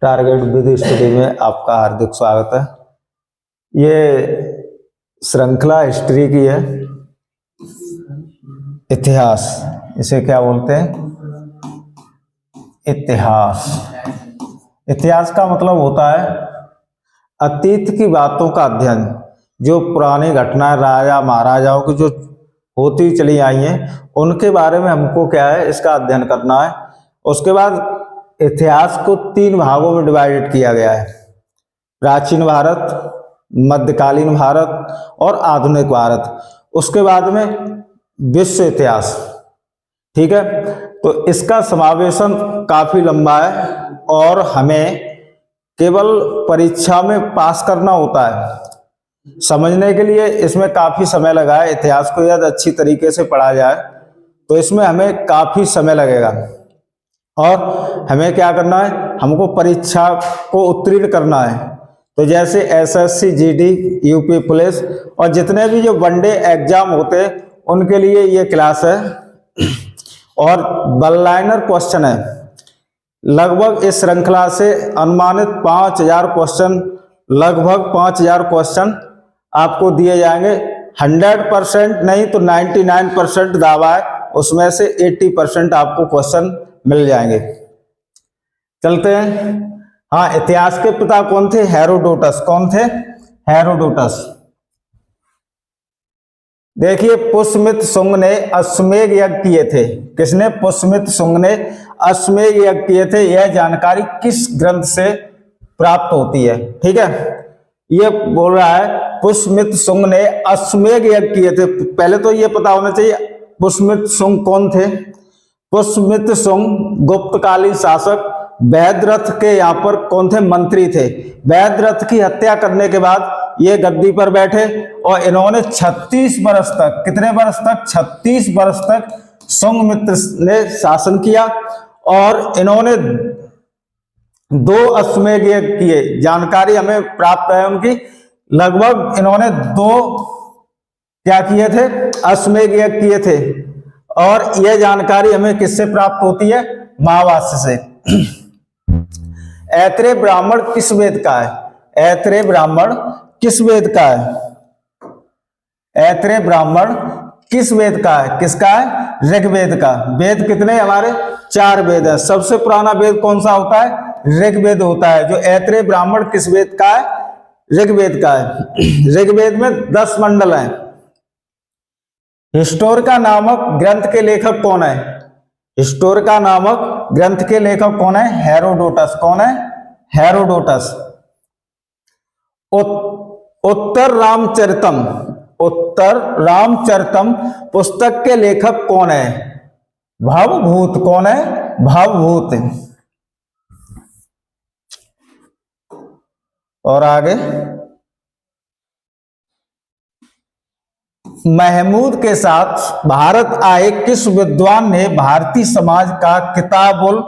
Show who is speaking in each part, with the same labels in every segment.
Speaker 1: Target with study में आपका हार्दिक स्वागत है। ये श्रृंखला हिस्ट्री की है। इतिहास, इसे क्या बोलते हैं? इतिहास। इतिहास का मतलब होता है अतीत की बातों का अध्ययन। जो पुरानी घटनाएं राजा महाराजाओं की जो होती चली आई हैं उनके बारे में हमको क्या है, इसका अध्ययन करना है। उसके बाद इतिहास को 3 भागों में डिवाइडेड किया गया है: प्राचीन भारत, मध्यकालीन भारत और आधुनिक भारत। उसके बाद में विश्व इतिहास। ठीक है, तो इसका समावेशन काफी लंबा है और हमें केवल परीक्षा में पास करना होता है। समझने के लिए इसमें काफी समय लगा है। इतिहास को यदि अच्छी तरीके से पढ़ा जाए तो इसमें हमें काफी समय लगेगा और हमें क्या करना है, हमको परीक्षा को उत्तीर्ण करना है। तो जैसे एसएससी, जीडी, यूपी पुलिस और जितने भी जो वनडे एग्जाम होते हैं उनके लिए ये क्लास है। और वन लाइनर क्वेश्चन है। लगभग इस श्रृंखला से अनुमानित 5000 क्वेश्चन, लगभग 5000 क्वेश्चन आपको दिए जाएंगे। 100% नहीं तो 99% दावा है, उसमें से 80% आपको क्वेश्चन मिल जाएंगे। चलते हैं। हाँ, इतिहास के पिता कौन थे? हेरोडोटस। कौन थे? हेरोडोटस। देखिए, पुष्यमित्र शुंग ने अश्वमेध यज्ञ किए थे। किसने? पुष्यमित्र शुंग ने अश्वमेध यज्ञ किए थे। यह जानकारी किस ग्रंथ से प्राप्त होती है? ठीक है, ये बोल रहा है पुष्यमित्र शुंग ने अश्वमेध यज्ञ किए थे। पहले तो ये पता होना चाहिए पुष्यमित्र शुंग कौन थे। पुष्यमित्र शुंग गुप्तकालीन शासक वैद्यरथ के यहाँ पर कौन थे? मंत्री थे। वैद्यरथ की हत्या करने के बाद ये गद्दी पर बैठे और इन्होंने 36 वर्ष तक, कितने वर्ष तक? 36 वर्ष तक शुंग मित्र ने शासन किया और इन्होंने 2 अश्वमेध यज्ञ किए। जानकारी हमें प्राप्त है उनकी। लगभग इन्होंने 2 क्या किए थे? अश्वमेध यज्ञ किए थे। और यह जानकारी हमें किससे प्राप्त होती है? महाभाष्य से। ऐत्रेय ब्राह्मण किस वेद का है? ऐत्रेय ब्राह्मण किस वेद का है? ऐत्रेय ब्राह्मण किस वेद का है? किसका है? ऋग्वेद का। वेद कितने हमारे? 4 वेद है। सबसे पुराना वेद कौन सा होता है? ऋग्वेद होता है। जो ऐत्रेय ब्राह्मण किस वेद का है? ऋग्वेद का है। ऋग्वेद में 10 मंडल हैं। हिस्टोरिका नामक ग्रंथ के लेखक कौन है? हिस्टोरिका नामक ग्रंथ के लेखक कौन है? हेरोडोटस। कौन है? हेरोडोटस। उत्तर रामचरितम, उत्तर रामचरितम पुस्तक के लेखक कौन है? भवभूत। कौन है? भवभूत। और आगे, महमूद के साथ भारत आए किस विद्वान ने भारतीय समाज का किताबुल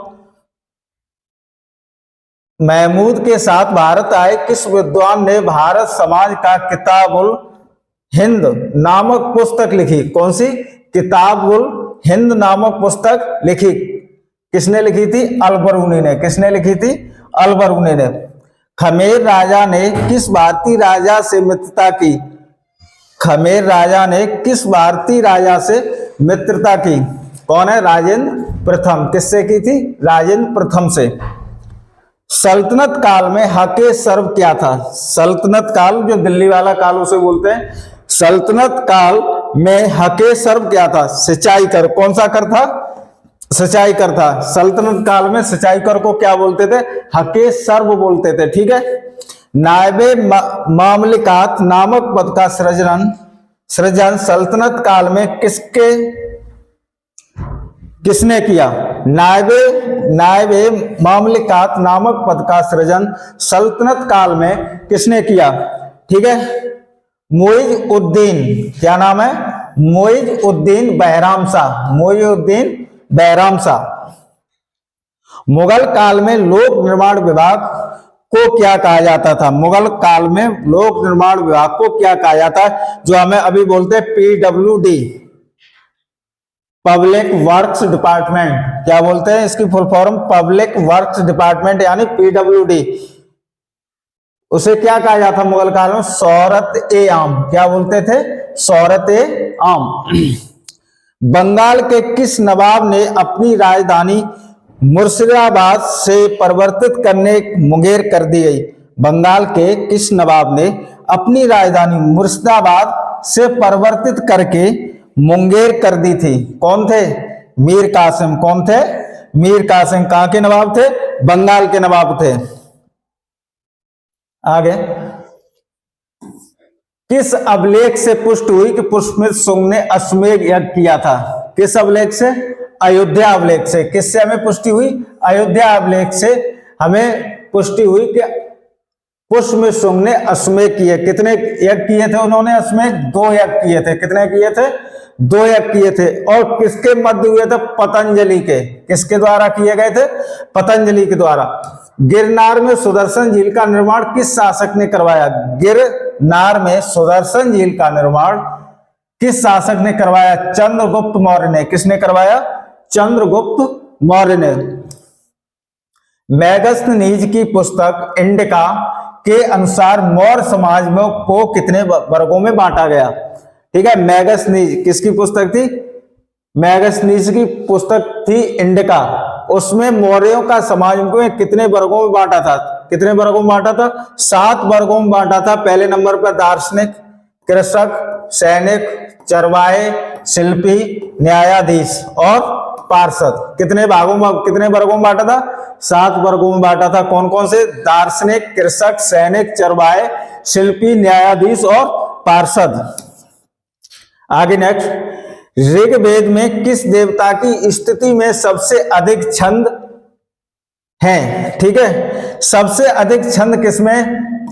Speaker 1: महमूद के साथ भारत आए किस विद्वान ने भारत समाज का किताबुल हिंद नामक पुस्तक लिखी? कौन सी? किताबुल हिंद नामक पुस्तक लिखी। किसने लिखी थी? अलबरूनी ने। किसने लिखी थी? अलबरूनी ने। खमेर राजा ने किस भारतीय राजा से मित्रता की? खमेर राजा ने किस भारतीय राजा से मित्रता की? कौन है? राजेंद्र प्रथम। किससे की थी? राजेंद्र प्रथम से। सल्तनत काल में हके सर्व क्या था? सल्तनत काल, जो दिल्ली वाला काल उसे बोलते हैं। सल्तनत काल में हके सर्व क्या था? सिंचाई कर। कौन सा कर था? सिंचाई कर था। सल्तनत काल में सिंचाई कर को क्या बोलते थे? हके सर्व बोलते थे। ठीक है। नायबे मामलिकात नामक पद का सृजन सल्तनत काल में किसने किया? नायबे मामलिकात नामक पद का सृजन सल्तनत काल में किसने किया? ठीक है। मुइज उद्दीन, क्या नाम है? मुइज उद्दीन बहराम शाह। मुइज उद्दीन बहराम शाह। मुगल काल में लोक निर्माण विभाग को क्या कहा जाता था? मुगल काल में लोक निर्माण विभाग को क्या कहा जाता है? जो हमें अभी बोलते हैं PWD। पब्लिक वर्क्स डिपार्टमेंट, क्या बोलते हैं इसकी full form? Public works department यानी पीडब्ल्यूडी। उसे क्या कहा जाता मुगल काल में? शौहरत ए आम। क्या बोलते थे? शौहरत ए आम। बंगाल के किस नवाब ने अपनी राजधानी मुर्शिदाबाद से परिवर्तित करने मुंगेर कर दी गई? बंगाल के किस नवाब ने अपनी राजधानी मुर्शिदाबाद से परिवर्तित करके मुंगेर कर दी थी? कौन थे? मीर कासिम। कौन थे? मीर कासिम। कहां के नवाब थे? बंगाल के नवाब थे। आगे, किस अभिलेख से पुष्टि हुई कि पुष्पमित्र शुंग ने अश्वमेध यज्ञ किया था? किस अभिलेख से? अयोध्या अभिलेख से। किससे हमें पुष्टि हुई? अयोध्या अभिलेख से हमें पुष्टि हुई कि पुष्पमित्र शुंग ने अश्वमेध किए। कितने यज्ञ किए थे उन्होंने? अश्वमेध 2 यज्ञ किए थे। कितने किए थे? 2 यज्ञ किए थे। और किसके मध्य हुए थे? पतंजलि के। किसके द्वारा किए गए थे? पतंजलि के द्वारा। गिरनार में सुदर्शन झील का निर्माण किस शासक ने करवाया? गिरनार में सुदर्शन झील का निर्माण किस शासक ने करवाया? चंद्रगुप्त मौर्य ने। किसने करवाया? चंद्रगुप्त मौर्य ने। मैगस्थनीज की पुस्तक इंडिका के अनुसार मौर्य समाज में को कितने वर्गों में बांटा गया? ठीक है, मैगस्थनीज किसकी पुस्तक थी? मैगस्थनीज की पुस्तक थी इंडिका। उसमें मौर्यों का समाज को कितने वर्गों में बांटा था? कितने वर्गों में बांटा था? 7 वर्गों में बांटा था। पहले नंबर पर दार्शनिक, कृषक, सैनिक, चरवाहे, शिल्पी, न्यायाधीश और पार्षद। कितने भागों में, कितने वर्गों में बांटा था? 7 वर्गों में बांटा था। कौन कौन से? दार्शनिक, कृषक, सैनिक, चरवाहे, शिल्पी, न्यायाधीश और पार्षद। आगे नेक्स्ट, ऋग्वेद में किस देवता की स्तुति में सबसे अधिक छंद हैं? ठीक है, सबसे अधिक छंद किसमें?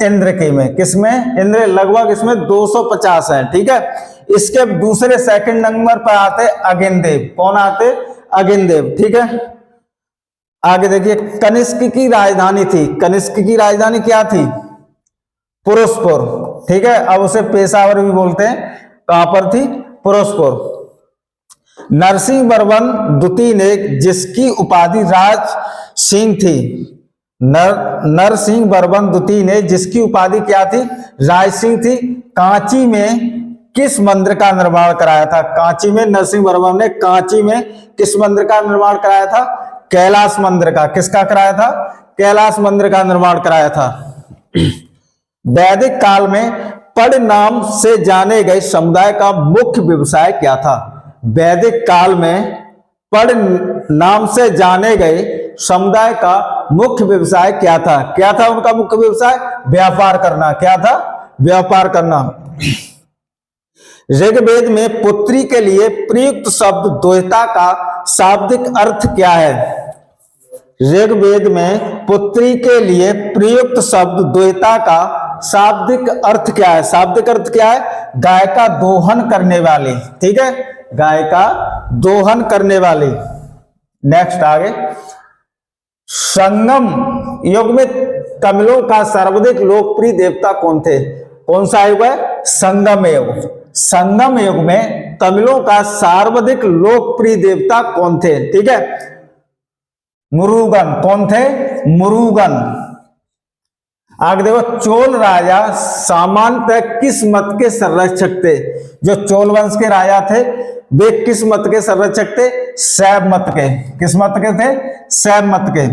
Speaker 1: इंद्र के में। किसमें? इंद्र। लगभग इसमें 250 है। ठीक है, इसके दूसरे सेकंड नंबर पर आते अग्निदेव। कौन आते? अग्निदेव। ठीक है, आगे देखिए, कनिष्क की राजधानी थी। कनिष्क की राजधानी क्या थी? पुरुषपुर। ठीक है, अब उसे पेशावर भी बोलते हैं। कहां पर थी? पुरुषपुर। नरसिंह वर्मन द्वितीय ने जिसकी उपाधि राज सिंह थी, नरसिंह वर्मन द्वितीय ने जिसकी उपाधि क्या थी? राज सिंह थी, कांची में किस मंदिर का निर्माण कराया था? कांची में नरसिंह वर्मन ने कांची में किस मंदिर का निर्माण कराया था? कैलाश मंदिर का। किसका कराया था? कैलाश मंदिर का निर्माण कराया था। वैदिक काल में पढ़ नाम से जाने गए समुदाय का मुख्य व्यवसाय क्या था? वैदिक काल में पढ़ नाम से जाने गए समुदाय का मुख्य व्यवसाय क्या था? क्या था उनका मुख्य व्यवसाय? व्यापार करना। क्या था? व्यापार करना। ऋग्वेद में पुत्री के लिए प्रयुक्त शब्द द्वैता का शाब्दिक अर्थ क्या है? ऋग्वेद में पुत्री के लिए प्रयुक्त शब्द द्वैता का शाब्दिक अर्थ क्या है? शाब्दिक अर्थ क्या है? गाय का दोहन करने वाली। ठीक है, गाय का दोहन करने वाली। नेक्स्ट आगे, संगम युग में तमिलों का सर्वाधिक लोकप्रिय देवता कौन थे? कौन सा युग है? संगम युग। संगम युग में तमिलों का सर्वाधिक लोकप्रिय देवता कौन थे? ठीक है, मुरुगन। कौन थे? मुरुगन। आगे देखो, चोल राजा सामान्यतः किस मत के संरक्षक थे? जो चोल वंश के राजा थे वे किस मत के संरक्षक थे? शैव मत के। किस मत के थे? शैव मत के।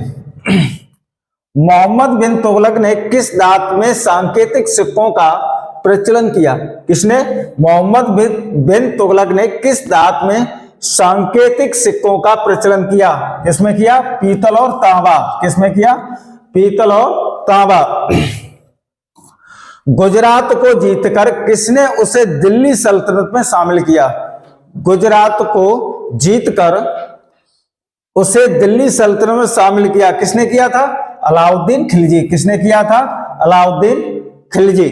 Speaker 1: मोहम्मद बिन तुगलक ने किस धातु में सांकेतिक सिक्कों का प्रचलन किया? किसने? मोहम्मद बिन तुगलक ने किस धातु में सांकेतिक सिक्कों का प्रचलन किया? किसमें किया? पीतल और तांबा। किसमें किया? पीतल और तांबा। गुजरात को जीतकर किसने उसे दिल्ली सल्तनत में शामिल किया? गुजरात को जीतकर उसे दिल्ली सल्तनत में शामिल किया। किसने किया था? अलाउद्दीन खिलजी। किसने किया था? अलाउद्दीन खिलजी।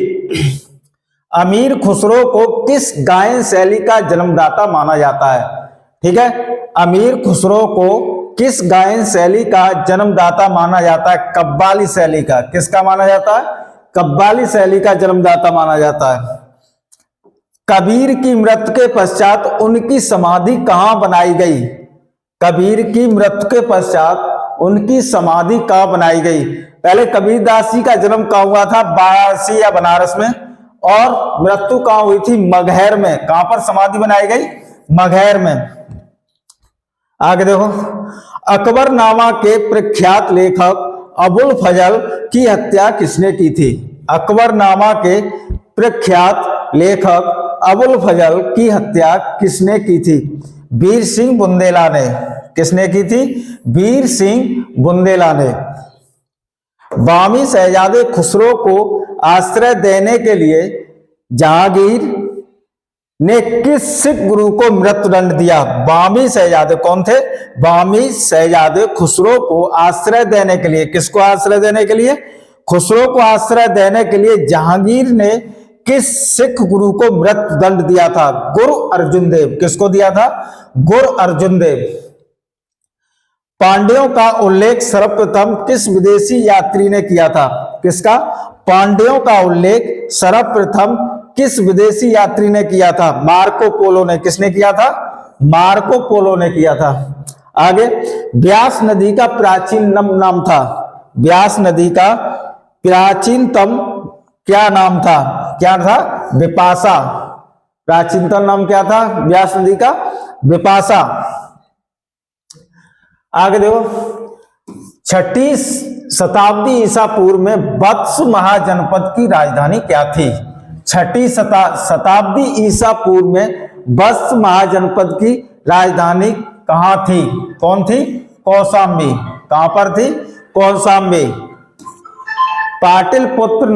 Speaker 1: अमीर खुसरो को किस गायन शैली का जन्मदाता माना जाता है? ठीक है, अमीर खुसरो को किस गायन शैली का जन्मदाता माना जाता है? कव्वाली शैली का। किसका माना जाता है? कव्वाली शैली का जन्मदाता माना जाता है। कबीर की मृत्यु के पश्चात उनकी समाधि कहाँ बनाई गई? कबीर की मृत्यु के पश्चात उनकी समाधि कहाँ बनाई गई? पहले कबीरदास जी का जन्म कहाँ हुआ था? वाराणसी या बनारस में। और मृत्यु कहाँ हुई थी? मगहर में। कहां पर समाधि बनाई गई? मगहर में। आगे देखो, अकबरनामा के प्रख्यात लेखक अबुल फजल की हत्या किसने की थी? अकबरनामा के प्रख्यात लेखक अबुल फजल की हत्या किसने की थी? वीर सिंह बुंदेला ने। किसने की थी? वीर सिंह बुंदेला ने। बामी शहजादे खुसरो को आश्रय देने के लिए जहांगीर ने किस सिख गुरु को मृत्युदंड दिया? बामी शहजादे कौन थे? बामी शहजादे खुसरो को आश्रय देने के लिए, किसको आश्रय देने के लिए? खुसरो को आश्रय देने के लिए जहांगीर ने किस सिख गुरु को मृत्युदंड दिया था? गुरु अर्जुन देव। किसको दिया था? गुरु अर्जुन देव। पांड्यों का उल्लेख सर्वप्रथम किस विदेशी यात्री ने किया था? किसका? पांड्यों का उल्लेख सर्वप्रथम किस विदेशी यात्री ने किया था? मार्को पोलो ने। किसने किया था? मार्को पोलो ने किया था। आगे, ब्यास नदी का प्राचीनतम नाम था? ब्यास नदी का प्राचीनतम क्या नाम था? क्या था? विपाशा। प्राचीनतम नाम क्या था ब्यास नदी का? विपाशा। आगे देखो, 6ठी शताब्दी ईसा पूर्व में वत्स महाजनपद की राजधानी क्या थी? 6ठी शताब्दी ईसा पूर्व में वत्स महाजनपद की राजधानी कहां थी? कौन थी? कौशाम्बी। कहां पर थी? कौशाम्बी। पाटलिपुत्र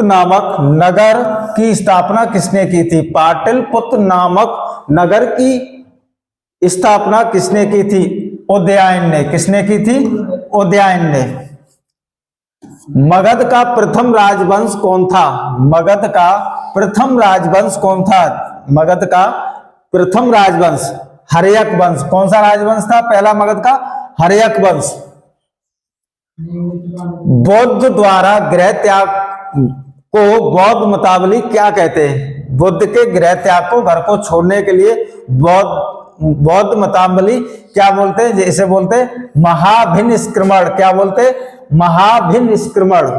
Speaker 1: नामक नगर की स्थापना किसने की थी? पाटलिपुत्र नामक नगर की स्थापना किसने की थी? उदयन ने। किसने की थी? उदयन ने। मगध का प्रथम राजवंश कौन था? मगध का प्रथम राजवंश कौन था? मगध का प्रथम राजवंश हर्यक वंश। कौन सा राजवंश था पहला मगध का? हर्यक वंश। बौद्ध द्वारा गृह त्याग को बौद्ध मतावली क्या कहते हैं? बुद्ध के गृह त्याग को, घर को छोड़ने के लिए बौद्ध मतावली क्या बोलते हैं? जैसे बोलते हैं महाभिनिष्क्रमण। क्या बोलते हैं? महाभिनिष्क्रमण।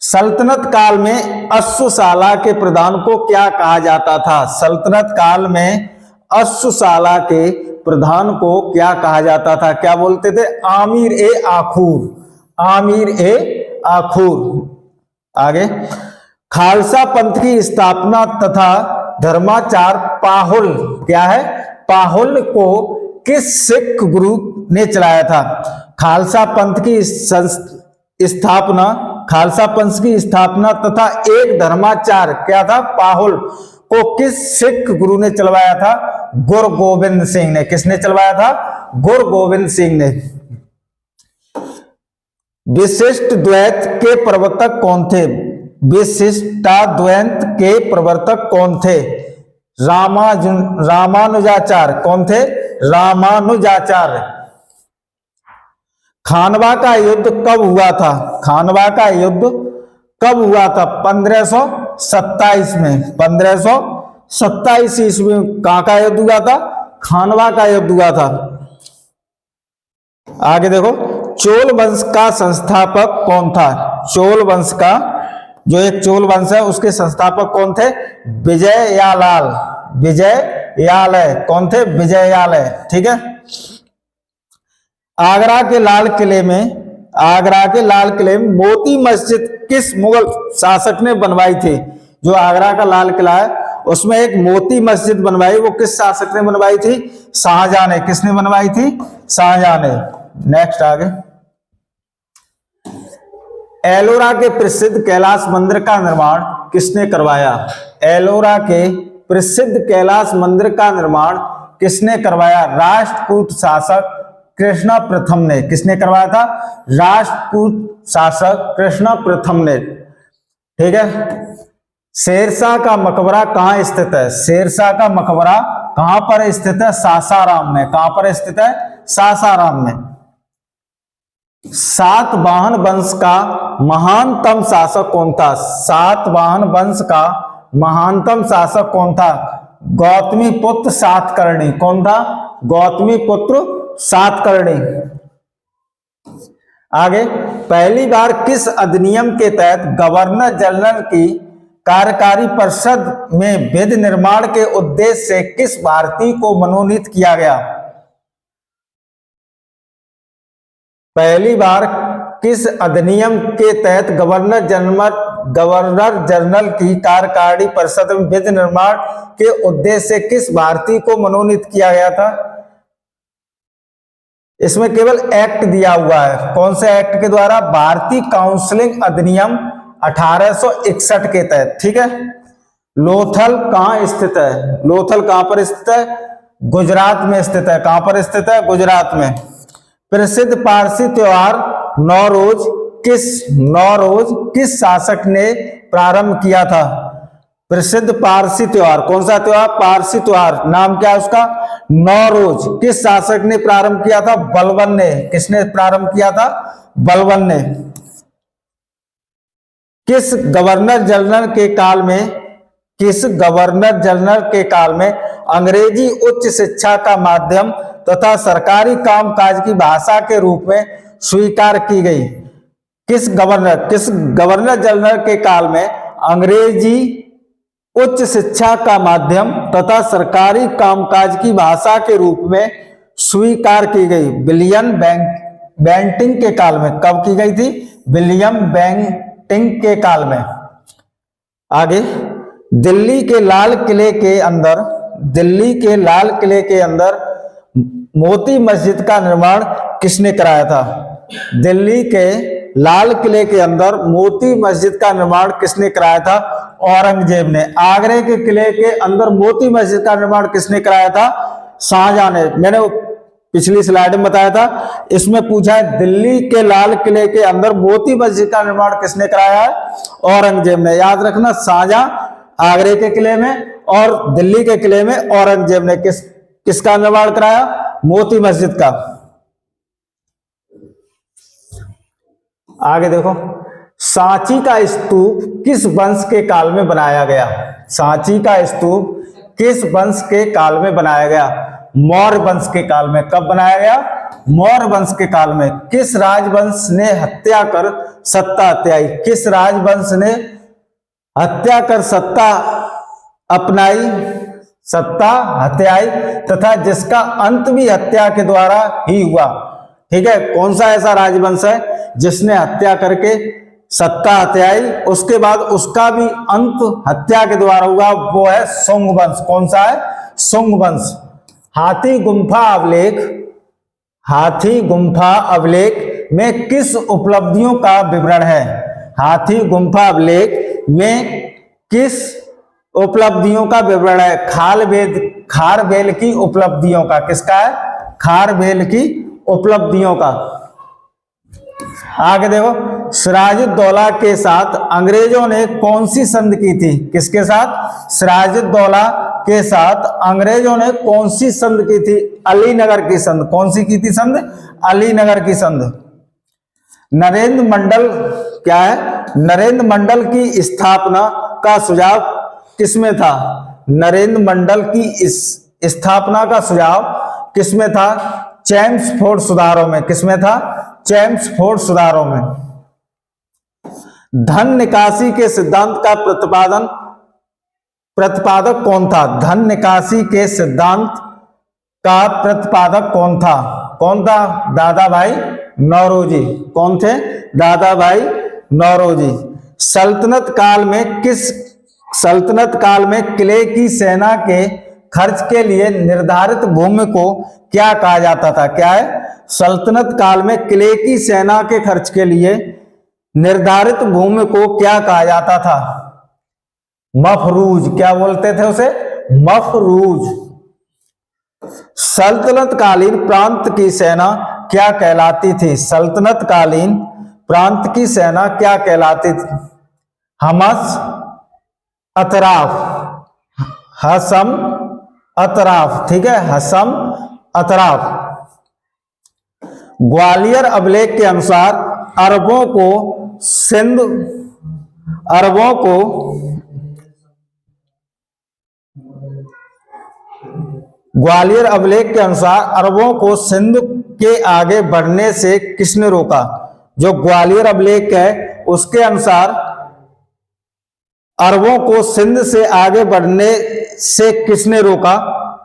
Speaker 1: सल्तनत काल में अश्वशाला के प्रधान को क्या कहा जाता था? सल्तनत काल में अश्वशाला के प्रधान को क्या कहा जाता था? क्या बोलते थे? आमीर ए आखूर। आमीर ए आखूर। आगे, खालसा पंथ की स्थापना तथा धर्माचार पाहुल क्या है? पाहुल को किस सिख गुरु ने चलाया था? खालसा पंथ की स्थापना, खालसा पंथ की स्थापना तथा एक धर्माचार क्या था? पाहुल को किस सिख गुरु ने चलवाया था? गुरु गोविंद सिंह ने। किसने चलवाया था? गुरु गोविंद सिंह ने। विशिष्ट द्वैत के प्रवर्तक कौन थे? विशिष्टाद्वैत के प्रवर्तक कौन थे? रामानुजाचार्य। कौन थे? रामानुजाचार्य। खानवा का युद्ध कब हुआ था? खानवा का युद्ध कब हुआ था? 1527 में। 1527 ईस्वी में कहां का युद्ध हुआ था? खानवा का युद्ध हुआ था। आगे देखो, चोल वंश का संस्थापक कौन था? चोल वंश का, जो एक चोल वंश है उसके संस्थापक कौन थे? विजयालाल। विजयालय। कौन थे? विजयालय। ठीक है। आगरा के लाल किले में मोती मस्जिद किस मुगल शासक ने बनवाई थी? जो आगरा का लाल किला है उसमें एक मोती मस्जिद बनवाई, वो किस शासक ने बनवाई थी? शाहजहां ने। किसने बनवाई थी? शाहजहां ने। नेक्स्ट आगे, एलोरा के प्रसिद्ध कैलाश मंदिर का निर्माण किसने करवाया? एलोरा के प्रसिद्ध कैलाश मंदिर का निर्माण किसने करवाया? राष्ट्रकूट शासक कृष्ण प्रथम ने। किसने करवाया था? राष्ट्रकूट शासक कृष्ण प्रथम ने। ठीक है। शेरशाह का मकबरा कहां स्थित है? शेरशाह का मकबरा कहां पर स्थित है? सासाराम में। कहां पर स्थित है? सासाराम में। सातवाहन वंश का महानतम शासक कौन था? सातवाहन वंश का महानतम शासक कौन था? गौतमी पुत्र सातकर्णी। कौन था? गौतमी पुत्र सातकर्णी। आगे, पहली बार किस अधिनियम के तहत गवर्नर जनरल की कार्यकारी परिषद में विधि निर्माण के उद्देश्य से किस भारतीय को मनोनीत किया गया? पहली बार किस अधिनियम के तहत गवर्नर जनरल की कार्यकारी परिषद में विधि निर्माण के उद्देश्य से किस भारतीय को मनोनीत किया गया था? इसमें केवल एक्ट दिया हुआ है। कौन से एक्ट के द्वारा? भारतीय काउंसिलिंग अधिनियम 1861 के तहत। ठीक है। लोथल कहां स्थित है? लोथल कहां पर स्थित है? गुजरात में स्थित है। कहां पर स्थित है? गुजरात में। प्रसिद्ध पारसी त्योहार नौरोज किस शासक ने प्रारंभ किया था? प्रसिद्ध पारसी त्योहार, कौन सा त्योहार? पारसी त्योहार। नाम क्या है उसका? नौरोज। किस शासक ने प्रारंभ किया था? बलबन ने। किसने प्रारंभ किया था? बलबन ने। किस गवर्नर जनरल के काल में अंग्रेजी उच्च शिक्षा का माध्यम तथा सरकारी कामकाज की भाषा के रूप में स्वीकार की गई? किस गवर्नर जनरल के काल में अंग्रेजी उच्च शिक्षा का माध्यम तथा सरकारी कामकाज की भाषा के रूप में स्वीकार की गई? विलियम बेंटिंक के काल में। कब की गई थी? विलियम बेंटिंक के काल में। आगे, दिल्ली के लाल किले के अंदर मोती मस्जिद का निर्माण किसने कराया था? दिल्ली के लाल किले के अंदर मोती मस्जिद का निर्माण किसने कराया था? औरंगजेब ने। आगरे के किले के अंदर मोती मस्जिद का निर्माण किसने कराया था? शाहजहां ने। मैंने पिछली स्लाइड में बताया था। इसमें पूछा है दिल्ली के लाल किले के अंदर मोती मस्जिद का निर्माण किसने कराया है? औरंगजेब ने। याद रखना, शाहजहां आगरे के किले में और दिल्ली के किले में औरंगजेब ने किसका निर्माण कराया? मोती मस्जिद का। आगे देखो, सांची का स्तूप किस वंश के काल में बनाया गया? सांची का स्तूप किस वंश के काल में बनाया गया? मौर्य वंश के काल में। कब बनाया गया? मौर्य वंश के काल में। किस राजवंश ने हत्या कर सत्ता हत्याई? किस राजवंश ने हत्या कर सत्ता अपनाई, सत्ता हत्याई तथा जिसका अंत भी हत्या के द्वारा ही हुआ? ठीक है। कौन सा ऐसा राजवंश है जिसने हत्या करके सत्ता हत्याई, उसके बाद उसका भी अंत हत्या के द्वारा हुआ? वो है शुंग वंश। कौन सा है? शुंग वंश। हाथी गुम्फा अभिलेख में किस उपलब्धियों का विवरण है? हाथी गुम्फा अभिलेख में किस उपलब्धियों का विवरण है? खारवेल की उपलब्धियों का। किसका है? खारवेल की उपलब्धियों का। आगे देखो, सिराजुद्दौला के साथ अंग्रेजों ने कौन सी संधि की थी? किसके साथ? सिराजुद्दौला के साथ अंग्रेजों ने कौन सी संधि की थी? अलीनगर की संधि। कौन सी की थी संधि? अलीनगर की संधि। नरेंद्र मंडल क्या है? नरेंद्र मंडल की स्थापना का सुझाव किसमें था? नरेंद्र मंडल की इस स्थापना का सुझाव किसमें था? चेम्सफोर्ड सुधारों में। किसमें था? चेम्सफोर्ड सुधारों में। धन निकासी के सिद्धांत का प्रतिपादक कौन था? धन निकासी के सिद्धांत का प्रतिपादक कौन था? कौन था? दादा भाई नौरोजी। कौन थे? दादा भाई नौरोजी। सल्तनत काल में किले की सेना के खर्च के लिए निर्धारित भूमि को क्या कहा जाता था? क्या है? सल्तनत काल में किले की सेना के खर्च के लिए निर्धारित भूमि को क्या कहा जाता था? मफरूज। क्या बोलते थे उसे? मफरूज। सल्तनत कालीन प्रांत की सेना क्या कहलाती थी? सल्तनत कालीन प्रांत की सेना क्या कहलाती थी? हमस अतराफ, हसम अतराफ। ठीक है, हसम अतराफ। ग्वालियर अभिलेख के अनुसार अरबों को ग्वालियर अभिलेख के अनुसार अरबों को सिंध के आगे बढ़ने से किसने रोका? जो ग्वालियर अभिलेख है उसके अनुसार अरबों को सिंध से आगे बढ़ने से किसने रोका?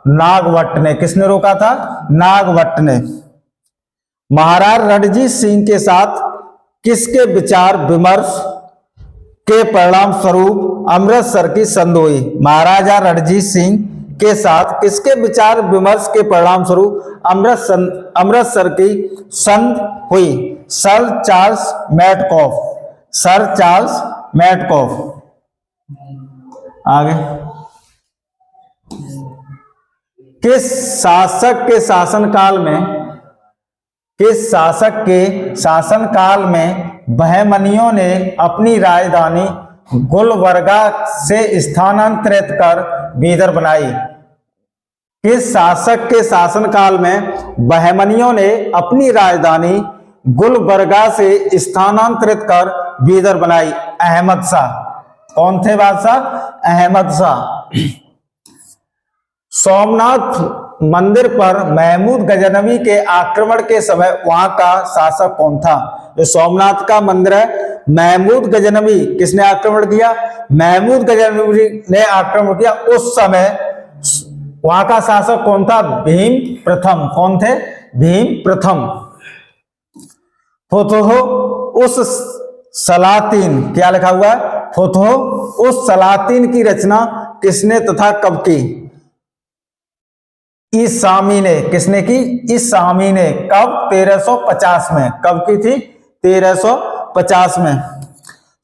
Speaker 1: नागभट्ट ने। किसने रोका था? नागभट्ट ने। महाराज रणजीत सिंह के साथ किसके विचार विमर्श के परिणाम स्वरूप अमृतसर की संधि हुई? महाराजा रणजीत सिंह के साथ किसके विचार विमर्श के परिणाम स्वरूप अमृतसर की संधि हुई? Sir Charles Metcalfe. Sir Charles Metcalfe. आगे, किस शासक के शासनकाल में बहमनियों ने अपनी राजधानी गुलबर्गा से स्थानांतरित कर बीदर बनाई? किस शासक के शासनकाल में बहमनियों ने अपनी राजधानी गुलबर्गा से स्थानांतरित कर बीदर बनाई? अहमद शाह। कौन थे बादशाह? अहमद शाह। सोमनाथ मंदिर पर महमूद गजनवी के आक्रमण के समय वहां का शासक कौन था? जो सोमनाथ का मंदिर है, महमूद गजनवी किसने आक्रमण किया? महमूद गजनवी ने आक्रमण किया। उस समय वहां का शासक कौन था? भीम प्रथम। कौन थे? भीम प्रथम। फुतुह उस सलातीन, क्या लिखा हुआ है? फुतुह उस सलातीन की रचना किसने तथा कब की? ईसामी ने। किसने की? ईसामी ने। कब? 1350 में। कब की थी? 1350 में।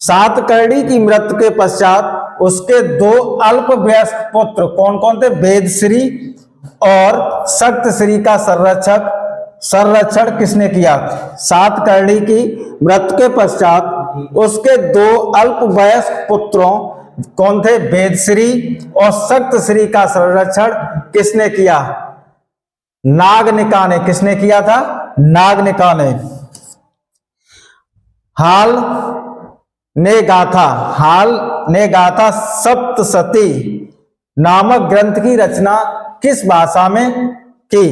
Speaker 1: सातकर्णी की मृत्यु के पश्चात उसके दो अल्पवयस्क पुत्र कौन कौन थे? वेदश्री और सख्तश्री का संरक्षण किसने किया? सातकर्णी की मृत्यु के पश्चात उसके दो अल्पवयस्क पुत्रों कौन थे? वेदश्री और सख्तश्री का संरक्षण किसने किया? नागनिका ने। किसने किया था? नागनिका ने। हाल ने गाथा सप्तशती नामक ग्रंथ की रचना किस भाषा में की?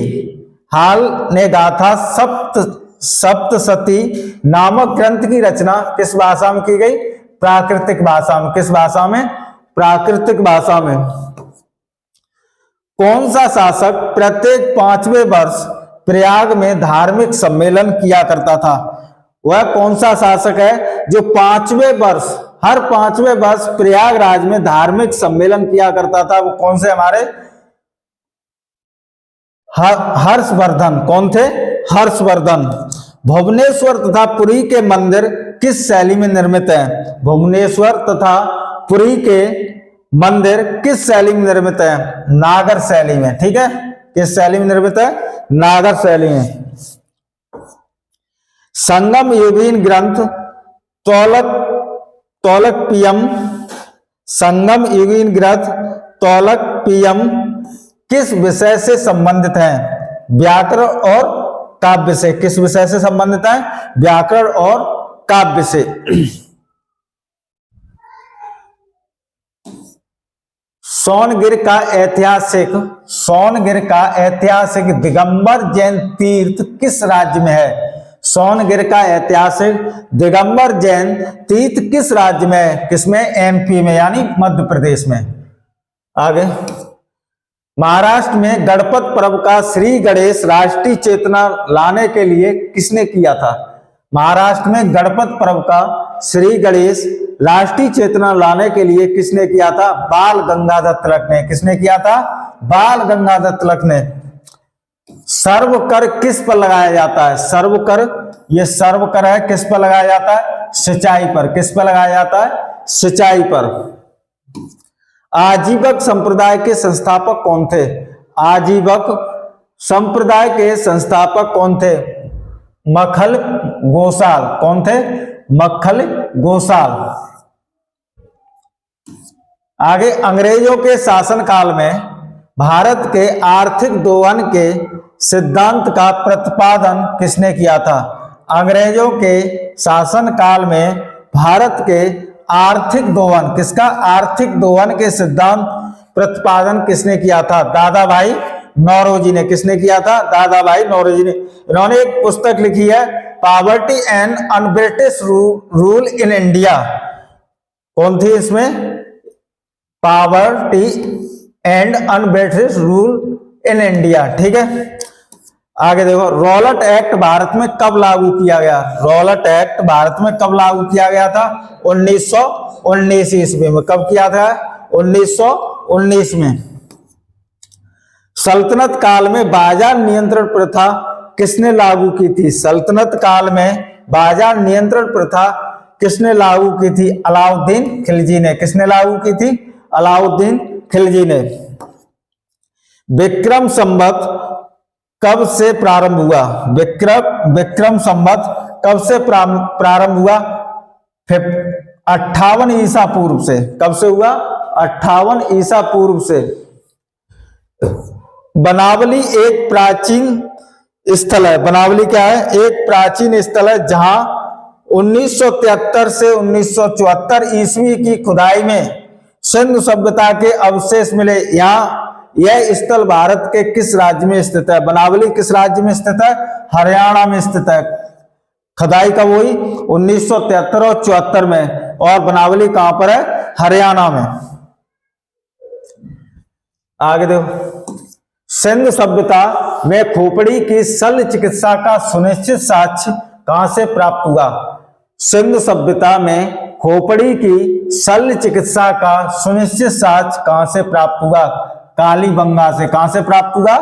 Speaker 1: हाल ने गाथा सप्तशती नामक ग्रंथ की रचना किस भाषा में की गई? प्राकृतिक भाषा में। किस भाषा में? प्राकृतिक भाषा में। कौन सा शासक प्रत्येक 5वें वर्ष प्रयाग में धार्मिक सम्मेलन किया करता था? वह कौन सा शासक है जो 5वें वर्ष, हर 5वें वर्ष प्रयागराज में धार्मिक सम्मेलन किया करता था? वो कौन से? हमारे हर्षवर्धन। कौन थे? हर्षवर्धन। भुवनेश्वर तथा पुरी के मंदिर किस शैली में निर्मित हैं? भुवनेश्वर तथा पुरी के मंदिर किस शैली में निर्मित है? नागर शैली में। ठीक है, किस शैली में निर्मित है? नागर शैली में। संगम युगीन ग्रंथ तौलकपियम, संगम युगीन ग्रंथ तौलकपियम किस विषय से संबंधित है? व्याकरण और काव्य से। किस विषय से संबंधित है? व्याकरण और काव्य से। सोनगिर का ऐतिहासिक दिगंबर जैन तीर्थ किस राज्य में है? सोनगिर का ऐतिहासिक दिगंबर जैन तीर्थ किस राज्य में है? किसमें? एमपी में, यानी मध्य प्रदेश में। आगे, महाराष्ट्र में गणपत पर्व का श्री गणेश राष्ट्रीय चेतना लाने के लिए किसने किया था? महाराष्ट्र में गणपत पर्व का श्री गणेश राष्ट्रीय चेतना लाने के लिए किसने किया था? बाल गंगाधर तिलक ने। किसने किया था? बाल गंगाधर तिलक ने। सर्व कर किस पर लगाया जाता है? सर्व कर, ये सर्व कर है, किस पर लगाया जाता है? सिंचाई पर। किस पर लगाया जाता है? सिंचाई पर। आजीवक संप्रदाय के संस्थापक कौन थे? आजीवक संप्रदाय के संस्थापक कौन थे? मखल गोसाल। कौन थे? मखल गोसाल। आगे, अंग्रेजों के शासनकाल में भारत के आर्थिक दोहन के सिद्धांत का प्रतिपादन किसने किया था? अंग्रेजों के शासन काल में भारत के आर्थिक दोहन, किसका आर्थिक दोहन के सिद्धांत प्रतिपादन किसने किया था? दादा भाई नौरोजी ने। किसने किया था? दादा भाई नौरोजी ने। इन्होंने एक पुस्तक लिखी है, poverty and un-British rule in India. कौन थी इसमें? Poverty and un-British rule in India. ठीक है, आगे देखो, रॉलेट एक्ट भारत में कब लागू किया गया? रॉलेट एक्ट भारत में कब लागू किया गया था? 1919 ईस्वी में। कब किया था? 1919 में। सल्तनत काल में बाजार नियंत्रण प्रथा किसने लागू की थी? सल्तनत काल में बाजार नियंत्रण प्रथा किसने लागू की थी? अलाउद्दीन खिलजी ने। किसने लागू की थी? अलाउद्दीन खिलजी ने। विक्रम संवत कब से प्रारंभ हुआ? विक्रम संवत कब से प्रारंभ हुआ? 58 ईसा पूर्व से। कब से हुआ? 58 ईसा पूर्व से। बनावली एक प्राचीन स्थल है। बनावली क्या है? एक प्राचीन स्थल है जहां 1973 से 1974 ईस्वी की खुदाई में सिंधु सभ्यता के अवशेष मिले। यहाँ यह स्थल भारत के किस राज्य में स्थित है? बनावली किस राज्य में स्थित है? हरियाणा में स्थित है। खुदाई कब हुई? 1973 और 74 में। और बनावली कहां पर है? हरियाणा में। आगे देखो, सिंधु सभ्यता में खोपड़ी की शल्य चिकित्सा का सुनिश्चित साक्ष्य कहां से प्राप्त हुआ? सिंधु सभ्यता में खोपड़ी की शल्य चिकित्सा का सुनिश्चित साक्ष्य कहां से प्राप्त हुआ? कालीबंगा से। कहां से प्राप्त हुआ?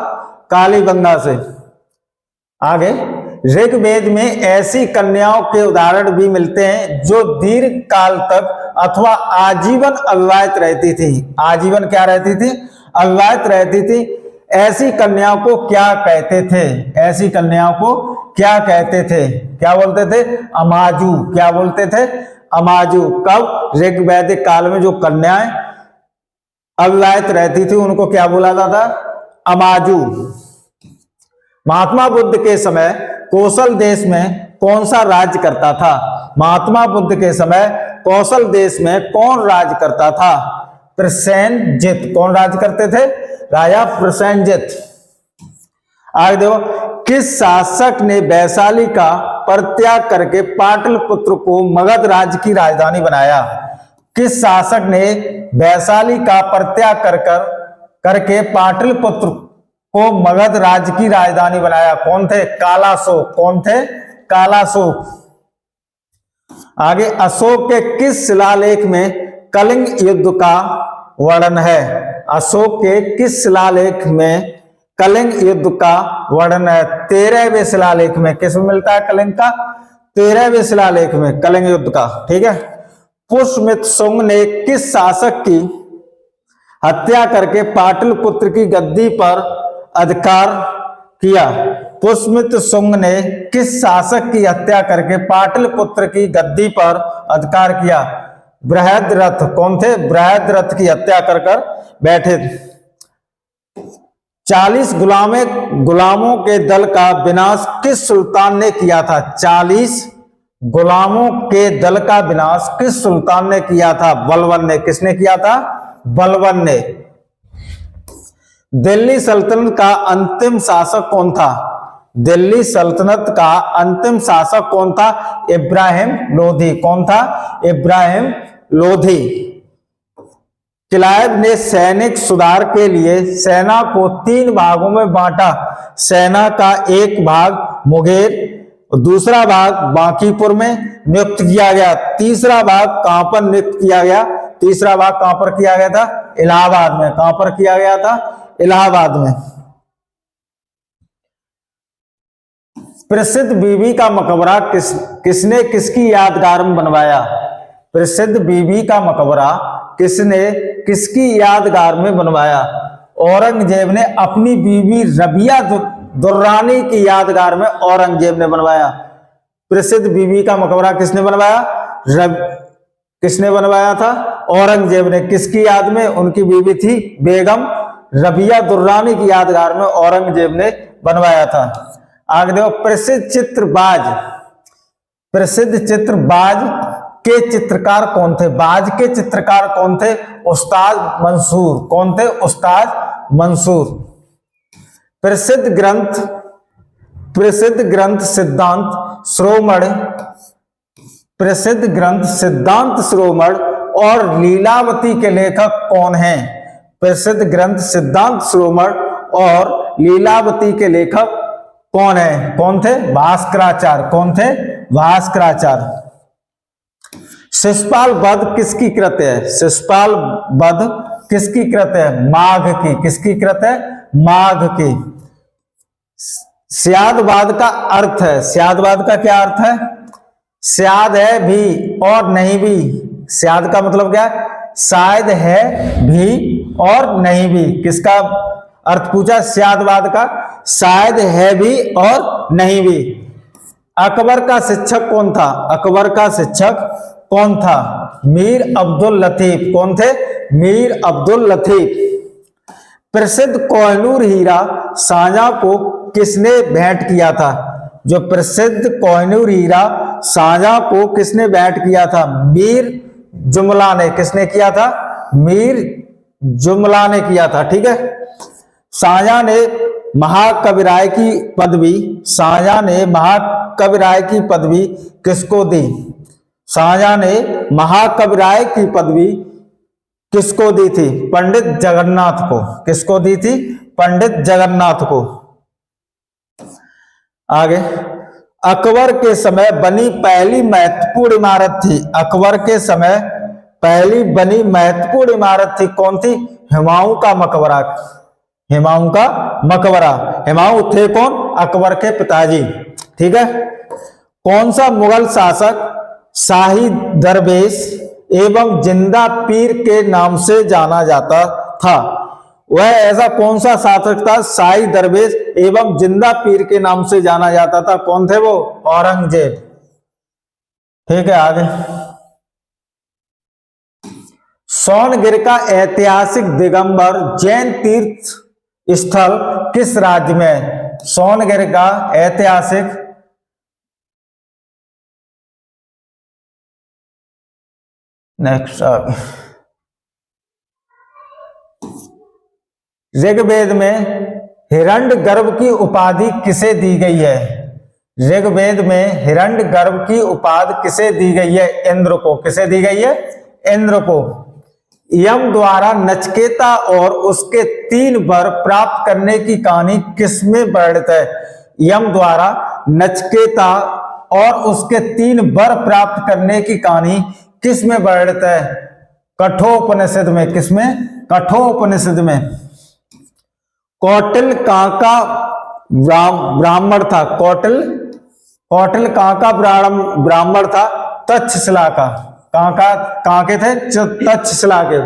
Speaker 1: कालीबंगा से। आगे, ऋग्वेद में ऐसी कन्याओं के उदाहरण भी मिलते हैं जो दीर्घ काल तक अथवा आजीवन अविवाहित रहती थी। आजीवन क्या रहती थी? अविवाहित रहती थी। ऐसी कन्याओं को क्या कहते थे? ऐसी कन्याओं को क्या कहते थे? क्या बोलते थे? अमाजू। क्या बोलते थे? अमाजू। कब? ऋग्वैदिक काल में जो कन्याएं अविवाहित रहती थी उनको क्या बोला जाता? अमाजू। महात्मा बुद्ध के समय कौशल देश में कौन सा राज्य करता था? महात्मा बुद्ध के समय कौशल देश में कौन राज्य करता था? प्रसेनजित। कौन राज्य करते थे? राजा प्रसेनजित। आगे देखो, किस शासक ने वैशाली का परित्याग करके पाटलिपुत्र को मगध राज्य की राजधानी बनाया? किस शासक ने वैशाली का परित्याग करके पाटलिपुत्र को मगध राज्य की राजधानी बनाया? कौन थे? कालाशोक। कौन थे? कालाशोक। आगे, अशोक के किस शिलालेख में कलिंग युद्ध का वर्णन है? अशोक के किस शिलालेख में कलिंग युद्ध का वर्णन है? 13वें शिलालेख में। किस में मिलता है कलिंग का? 13वें शिलालेख में कलिंग युद्ध का। ठीक है। पुष्यमित्र शुंग ने किस शासक की हत्या करके पाटलिपुत्र की गद्दी पर अधिकार किया? पुष्यमित्र शुंग ने किस शासक की हत्या करके पाटलिपुत्र की गद्दी पर अधिकार किया? बृहद्रथ। कौन थे? बृहद्रथ की हत्या कर बैठे थे। 40 गुलामों के दल का विनाश किस सुल्तान ने किया था? 40 गुलामों के दल का विनाश किस सुल्तान ने किया था? बलबन ने। किसने किया था? बलबन ने। दिल्ली सल्तनत का अंतिम शासक कौन था? दिल्ली सल्तनत का अंतिम शासक कौन था? इब्राहिम लोधी। कौन था? इब्राहिम लोधी। क्लाइव ने सैनिक सुधार के लिए सेना को 3 भागों में बांटा। सेना का एक भाग मुंगेर, दूसरा भाग बांकीपुर में नियुक्त किया गया। तीसरा भाग कहां पर नियुक्त किया गया? तीसरा भाग कहां पर किया गया था? इलाहाबाद में। कहां पर किया गया था? इलाहाबाद में। प्रसिद्ध बीबी का मकबरा किसने किसकी यादगार में बनवाया? प्रसिद्ध बीबी का मकबरा किसने किसकी यादगार में बनवाया? औरंगजेब ने अपनी बीवी रबिया दुर्रानी की यादगार में औरंगजेब ने बनवाया। प्रसिद्ध बीबी का मकबरा किसने बनवाया? किसने बनवाया था? औरंगजेब ने। किसकी याद में? उनकी बीवी थी बेगम रबिया दुर्रानी की यादगार में औरंगजेब ने बनवाया था। आगे देखो, प्रसिद्ध चित्रबाज के चित्रकार कौन थे? बाज के चित्रकार कौन थे? उस्ताद मंसूर। कौन थे? उस्ताद मंसूर। प्रसिद्ध ग्रंथ सिद्धांत शिरोमणि और लीलावती के लेखक कौन हैं? प्रसिद्ध ग्रंथ सिद्धांत शिरोमणि और लीलावती के लेखक कौन हैं? कौन थे? भास्कराचार्य। कौन थे? भास्कराचार्य। शिशुपाल वध किसकी कृत है? शिशुपाल वध किसकी कृत है? माघ की। किसकी कृत है? माघ की। स्यादवाद का अर्थ है, स्यादवाद का क्या अर्थ है? स्याद है भी और नहीं भी। स्याद का मतलब क्या है? शायद है भी और नहीं भी। किसका अर्थ पूछा? स्यादवाद का। शायद है भी और नहीं भी। अकबर का शिक्षक कौन था? अकबर का शिक्षक कौन था? मीर अब्दुल लतीफ। कौन थे? मीर अब्दुल लतीफ। प्रसिद्ध कोहिनूर हीरा शाहजहां को किसने भेंट किया था? जो प्रसिद्ध कोहिनूर हीरा शाहजहां को किसने भेंट किया था? मीर जुमला ने। किसने किया था? मीर जुमला ने किया था। ठीक है। शाहजहां ने महाकविराय की पदवी किसको दी? शाहजहां ने महाकविराय की पदवी किसको दी थी? पंडित जगन्नाथ को। किसको दी थी? पंडित जगन्नाथ को। आगे, अकबर के समय बनी पहली महत्वपूर्ण इमारत थी। अकबर के समय पहली बनी महत्वपूर्ण इमारत थी, कौन थी? हुमायूं का मकबरा। हुमायूं का मकबरा। हुमायूं थे कौन? अकबर के पिताजी। ठीक है। कौन सा मुगल शासक शाही दरवेश एवं जिंदा पीर के नाम से जाना जाता था? वह ऐसा कौन सा शासक था? शाही दरवेश एवं जिंदा पीर के नाम से जाना जाता था। कौन थे वो? औरंगजेब। ठीक है। आगे, सोनगिर का ऐतिहासिक दिगंबर जैन तीर्थ स्थल किस राज्य में है? सोनगिर का ऐतिहासिक नेक्स्ट ऋग्वेद में हिरण्यगर्भ की उपाधि किसे दी गई है? ऋग्वेद में हिरण्यगर्भ की उपाधि किसे दी गई है? इंद्र को। किसे दी गई है? इंद्र को। यम द्वारा नचिकेता और उसके 3 वर प्राप्त करने की कहानी किसमें वर्णित है? यम द्वारा नचिकेता और उसके 3 वर प्राप्त करने की कहानी किसमें वर्णित है? कठोपनिषद में। किसमें? कठोपनिषद में। कौटिल्य कहाँ का ब्राह्मण था? कौटिल्य कहाँ का ब्राह्मण था? तक्षशिला का। कहाँ के थे? तक्षशिला के।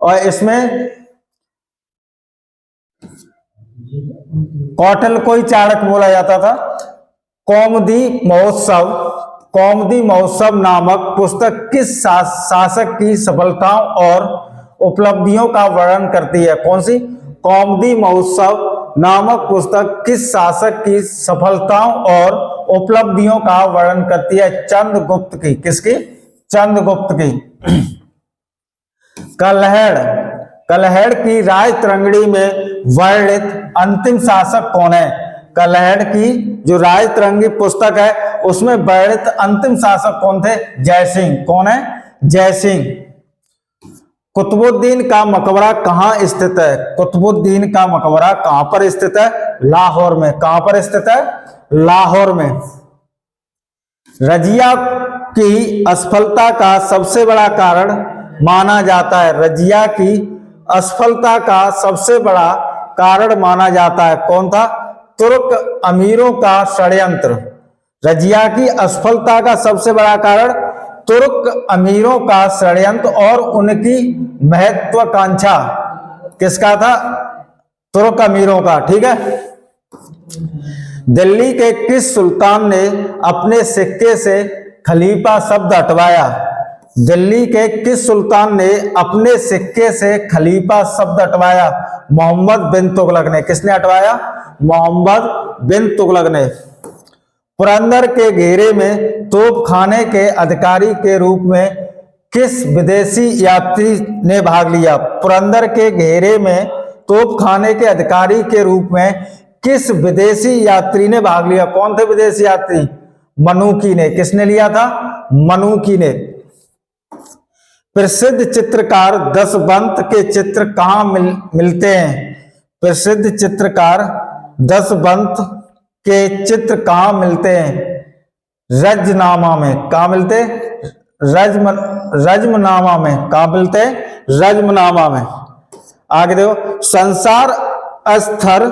Speaker 1: और इसमें कौटिल्य को ही चाणक्य बोला जाता था। कौमुदी महोत्सव नामक पुस्तक किस शासक की सफलताओं और उपलब्धियों का वर्णन करती है? कौन सी? कौमुदी महोत्सव नामक पुस्तक किस शासक की सफलताओं और उपलब्धियों का वर्णन करती है? चंद्रगुप्त की। किसकी? चंद्रगुप्त की। कलहड़ की राजतरंगिणी में वर्णित अंतिम शासक कौन है? कलहड़ की जो राजतरंगी पुस्तक है उसमें वर्णित अंतिम शासक कौन थे? जयसिंह। कौन है? जयसिंह। कुतुबुद्दीन का मकबरा कहाँ स्थित है? कुतुबुद्दीन का मकबरा कहाँ पर स्थित है? लाहौर में। कहाँ पर स्थित है? लाहौर में। रजिया की असफलता का सबसे बड़ा कारण माना जाता है। रजिया की असफलता का सबसे बड़ा कारण माना जाता है, कौन था? तुर्क अमीरों का षड्यंत्र। रजिया की असफलता का सबसे बड़ा कारण तुर्क अमीरों का षड्यंत्र और उनकी महत्वाकांक्षा। किसका था? तुर्क अमीरों का। ठीक है। दिल्ली के किस सुल्तान ने अपने सिक्के से खलीफा शब्द हटवाया? दिल्ली के किस सुल्तान ने अपने सिक्के से खलीफा शब्द हटवाया? मोहम्मद बिन तुगलक ने। किसने हटवाया? मोहम्मद बिन तुगलक ने। पुरंदर के घेरे में तोप खाने के अधिकारी के रूप में किस विदेशी यात्री ने भाग लिया? पुरंदर के घेरे में तोप खाने के अधिकारी के रूप में किस विदेशी यात्री ने भाग लिया? कौन थे विदेशी यात्री? मनुकी ने। किसने लिया था? मनुकी ने। प्रसिद्ध चित्रकार दशवंत के चित्र कहाँ मिलते हैं? प्रसिद्ध चित्रकार दशवंत के चित्र कहाँ मिलते हैं? रजनामा में। कहाँ मिलते? रजमनामा में। कहाँ मिलते? रजमनामा में। आगे देखो, संसार अस्थिर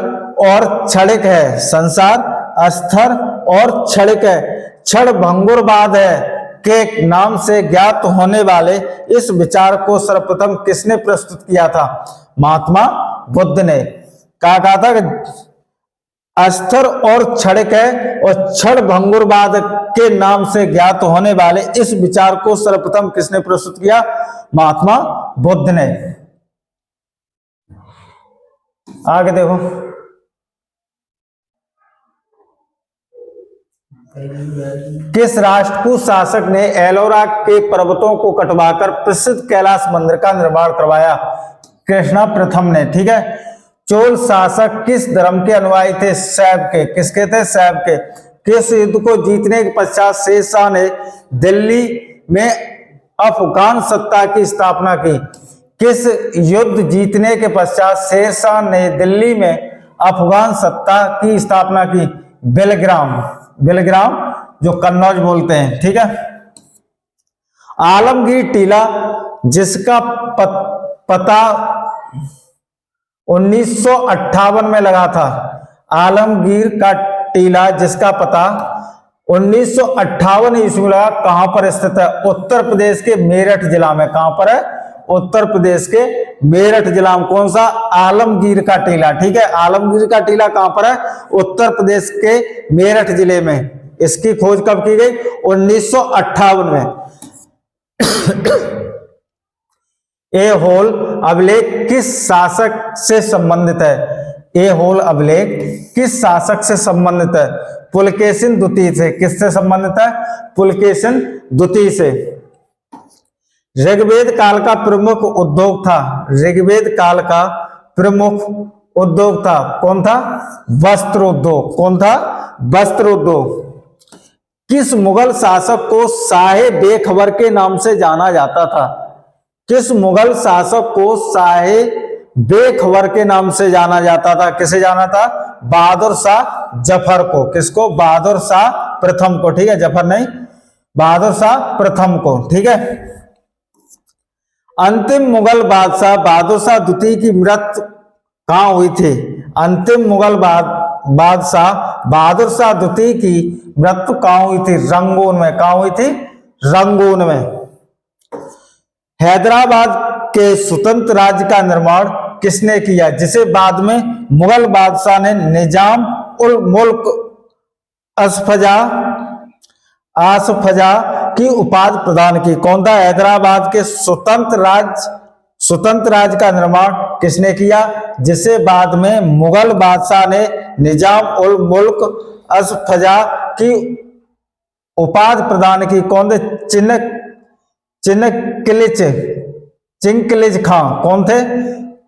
Speaker 1: और क्षणिक है। संसार अस्थिर और क्षणिक है, क्षणभंगुरवाद है के नाम से ज्ञात होने वाले इस विचार को सर्वप्रथम किसने प्रस्तुत किया था? महात्मा बुद्ध ने। कहा था कि अस्थिर और क्षणिक है और क्षणभंगुरवाद के नाम से ज्ञात होने वाले इस विचार को सर्वप्रथम किसने प्रस्तुत किया? महात्मा बुद्ध ने। आगे देखो, किस राष्ट्रकूट शासक ने एलोरा के पर्वतों को कटवाकर प्रसिद्ध कैलाश मंदिर का निर्माण करवाया? कृष्णा प्रथम ने। ठीक है। चोल शासक किस धर्म के अनुयायी थे? शैव के। किसके थे? शैव के। किस युद्ध को जीतने के पश्चात शेरशाह ने दिल्ली में अफगान सत्ता की स्थापना की? किस युद्ध जीतने के पश्चात शेरशाह ने दिल्ली में अफगान सत्ता की स्थापना की? बेलग्राम। बेलग्राम, जो कन्नौज बोलते हैं। ठीक है। आलमगीर टीला जिसका पता 1958 में लगा था। आलमगीर का टीला जिसका पता 1958 ईस्वी में लगा, कहां पर स्थित है? उत्तर प्रदेश के मेरठ जिला में। कहां पर है? उत्तर प्रदेश के मेरठ जिला में। कौन सा? आलमगीर का टीला। ठीक है। आलमगीर का टीला कहां पर है? उत्तर प्रदेश के मेरठ जिले में। इसकी खोज कब की गई? 1958 में। ए होल अभिलेख किस शासक से संबंधित है? ए होल अभिलेख किस शासक से संबंधित है? पुलकेशिन द्वितीय से। किससे संबंधित है? पुलकेशिन द्वितीय से। ऋग्वेद काल का प्रमुख उद्योग था। ऋग्वेद काल का प्रमुख उद्योग था। कौन था? वस्त्र उद्योग। कौन था? वस्त्र उद्योग। किस मुगल शासक को शाहे बेखबर के नाम से जाना जाता था? किस मुगल शासक को शाहे बेखबर के नाम से जाना जाता था? किसे जाना था? बहादुर शाह जफर को। किसको? बहादुर शाह प्रथम को। ठीक है। जफर नहीं, बहादुर शाह प्रथम को। ठीक है। अंतिम मुगल बादशाह बहादुर शाह द्वितीय की मृत्यु कहां हुई थी? अंतिम मुगल बादशाह बहादुर शाह द्वितीय की मृत्यु कहां हुई थी? रंगून में। कहां हुई थी? रंगून में। हैदराबाद के स्वतंत्र राज्य का निर्माण किसने किया, जिसे बाद में मुगल बादशाह ने निजाम उल मुल्क आसफजा की उपाधि प्रदान की? कौन था? हैदराबाद के स्वतंत्र राज्य का निर्माण किसने किया, जिसे बाद में मुगल बादशाह ने निजाम उल मुल्क आसफजा की उपाधि प्रदान की? कौन थे? चिंकलिज खां। कौन थे?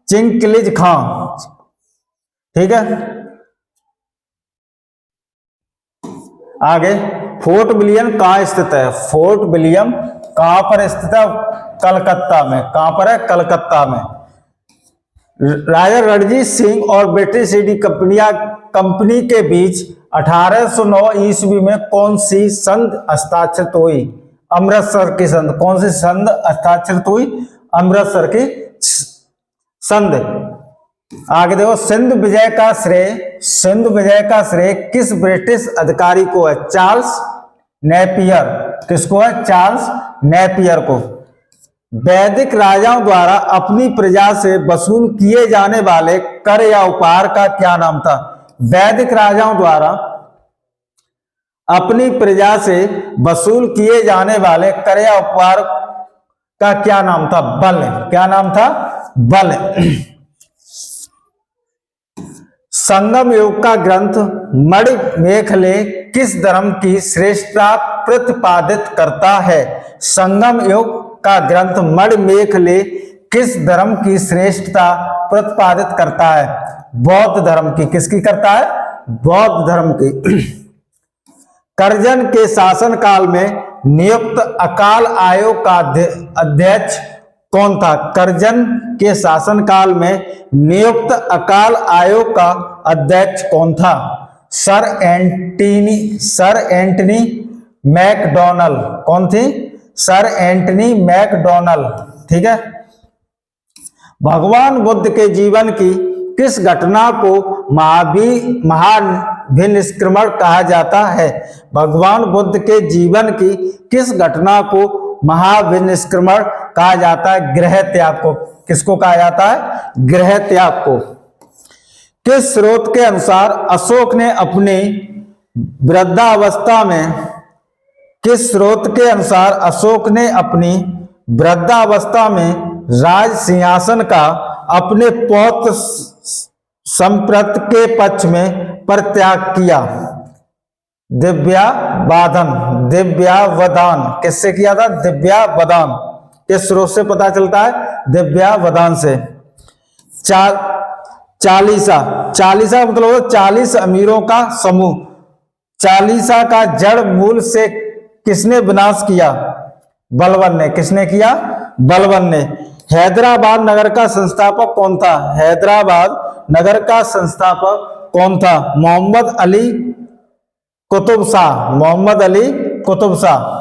Speaker 1: चिंकलिज खां। ठीक है। आगे, फोर्ट विलियम कहां स्थित है? फोर्ट विलियम कहां पर स्थित है? कलकत्ता में। कहां पर है? कलकत्ता में। राजा रणजीत सिंह और ब्रिटिश ईस्ट कंपनी के बीच 1809 ईस्वी में कौन सी संधि हस्ताक्षरित हुई? अमृतसर की संधि। कौन सी संधि हस्ताक्षरित हुई? अमृतसर की संधि। आगे देखो, सिंध विजय का श्रेय किस ब्रिटिश अधिकारी को है? Charles Napier. किसको है? चार्ल्स नेपियर को। वैदिक राजाओं द्वारा अपनी प्रजा से वसूल किए जाने वाले कर या उपहार का क्या नाम था? वैदिक राजाओं द्वारा अपनी प्रजा से वसूल किए जाने वाले कर या उपहार का क्या नाम था? बल। क्या नाम था? बल। संगम युग का ग्रंथ मणिमेखले किस धर्म की श्रेष्ठता प्रतिपादित करता है? संगम युग का ग्रंथ मणिमेखले किस धर्म की श्रेष्ठता प्रतिपादित करता है? बौद्ध धर्म की। किसकी करता है? बौद्ध धर्म की। कर्जन के शासन काल में नियुक्त अकाल आयोग का अध्यक्ष कौन था? कर्जन के शासन काल में नियुक्त अकाल आयोग का अध्यक्ष कौन था? Sir Antony MacDonnell. कौन थी? Sir Antony MacDonnell. ठीक है। भगवान बुद्ध के जीवन की किस घटना को महाभिनिष्क्रमण कहा जाता है? भगवान बुद्ध के जीवन की किस घटना को महाभिनिष्क्रमण कहा जाता है? गृह त्याग को। किसको कहा जाता है? गृह त्याग को। किस स्रोत के अनुसार अशोक ने अपनी वृद्धावस्था में किस स्रोत के अनुसार अशोक ने अपनी वृद्धावस्था में राज सिंहासन का अपने पौत्र संप्रत के पक्ष में परित्याग किया? दिव्यावदान। किससे किया था? दिव्यावदान। किस स्रोत से पता चलता है? दिव्यावदान से। चालीसा मतलब 40 अमीरों का समूह। चालीसा का जड़ मूल से किसने विनाश किया? बलबन ने। किसने किया? बलबन ने। हैदराबाद नगर का संस्थापक कौन था? हैदराबाद नगर का संस्थापक कौन था? मोहम्मद अली कुतुब शाह। मोहम्मद अली कुतुब शाह।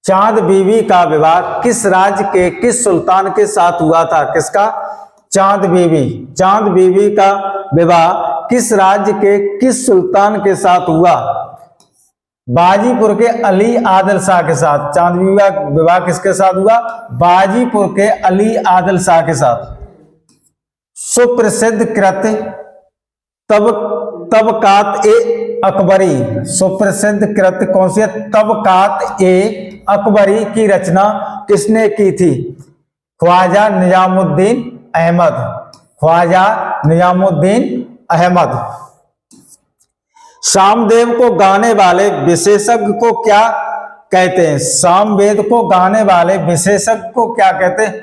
Speaker 1: चांद बीबी का विवाह किस राज्य के किस सुल्तान के साथ हुआ था? किसका? चांद बीबी। चांद बीबी का विवाह किस राज्य के किस सुल्तान के साथ हुआ? बाजीपुर के अली आदिल शाह के साथ। चांद बीबी का विवाह किसके साथ हुआ? बाजीपुर के अली आदिल शाह के साथ। सुप्रसिद्ध कृति तबकात ए अकबरी। सुप्रसिद्ध कृति कौन सी है? तबकात ए अकबरी की रचना किसने की थी? ख्वाजा निजामुद्दीन अहमद। ख्वाजा निजामुद्दीन अहमद। सामवेद को गाने वाले विशेषज्ञ को क्या कहते हैं? सामवेद को गाने वाले विशेषज्ञ को क्या कहते हैं?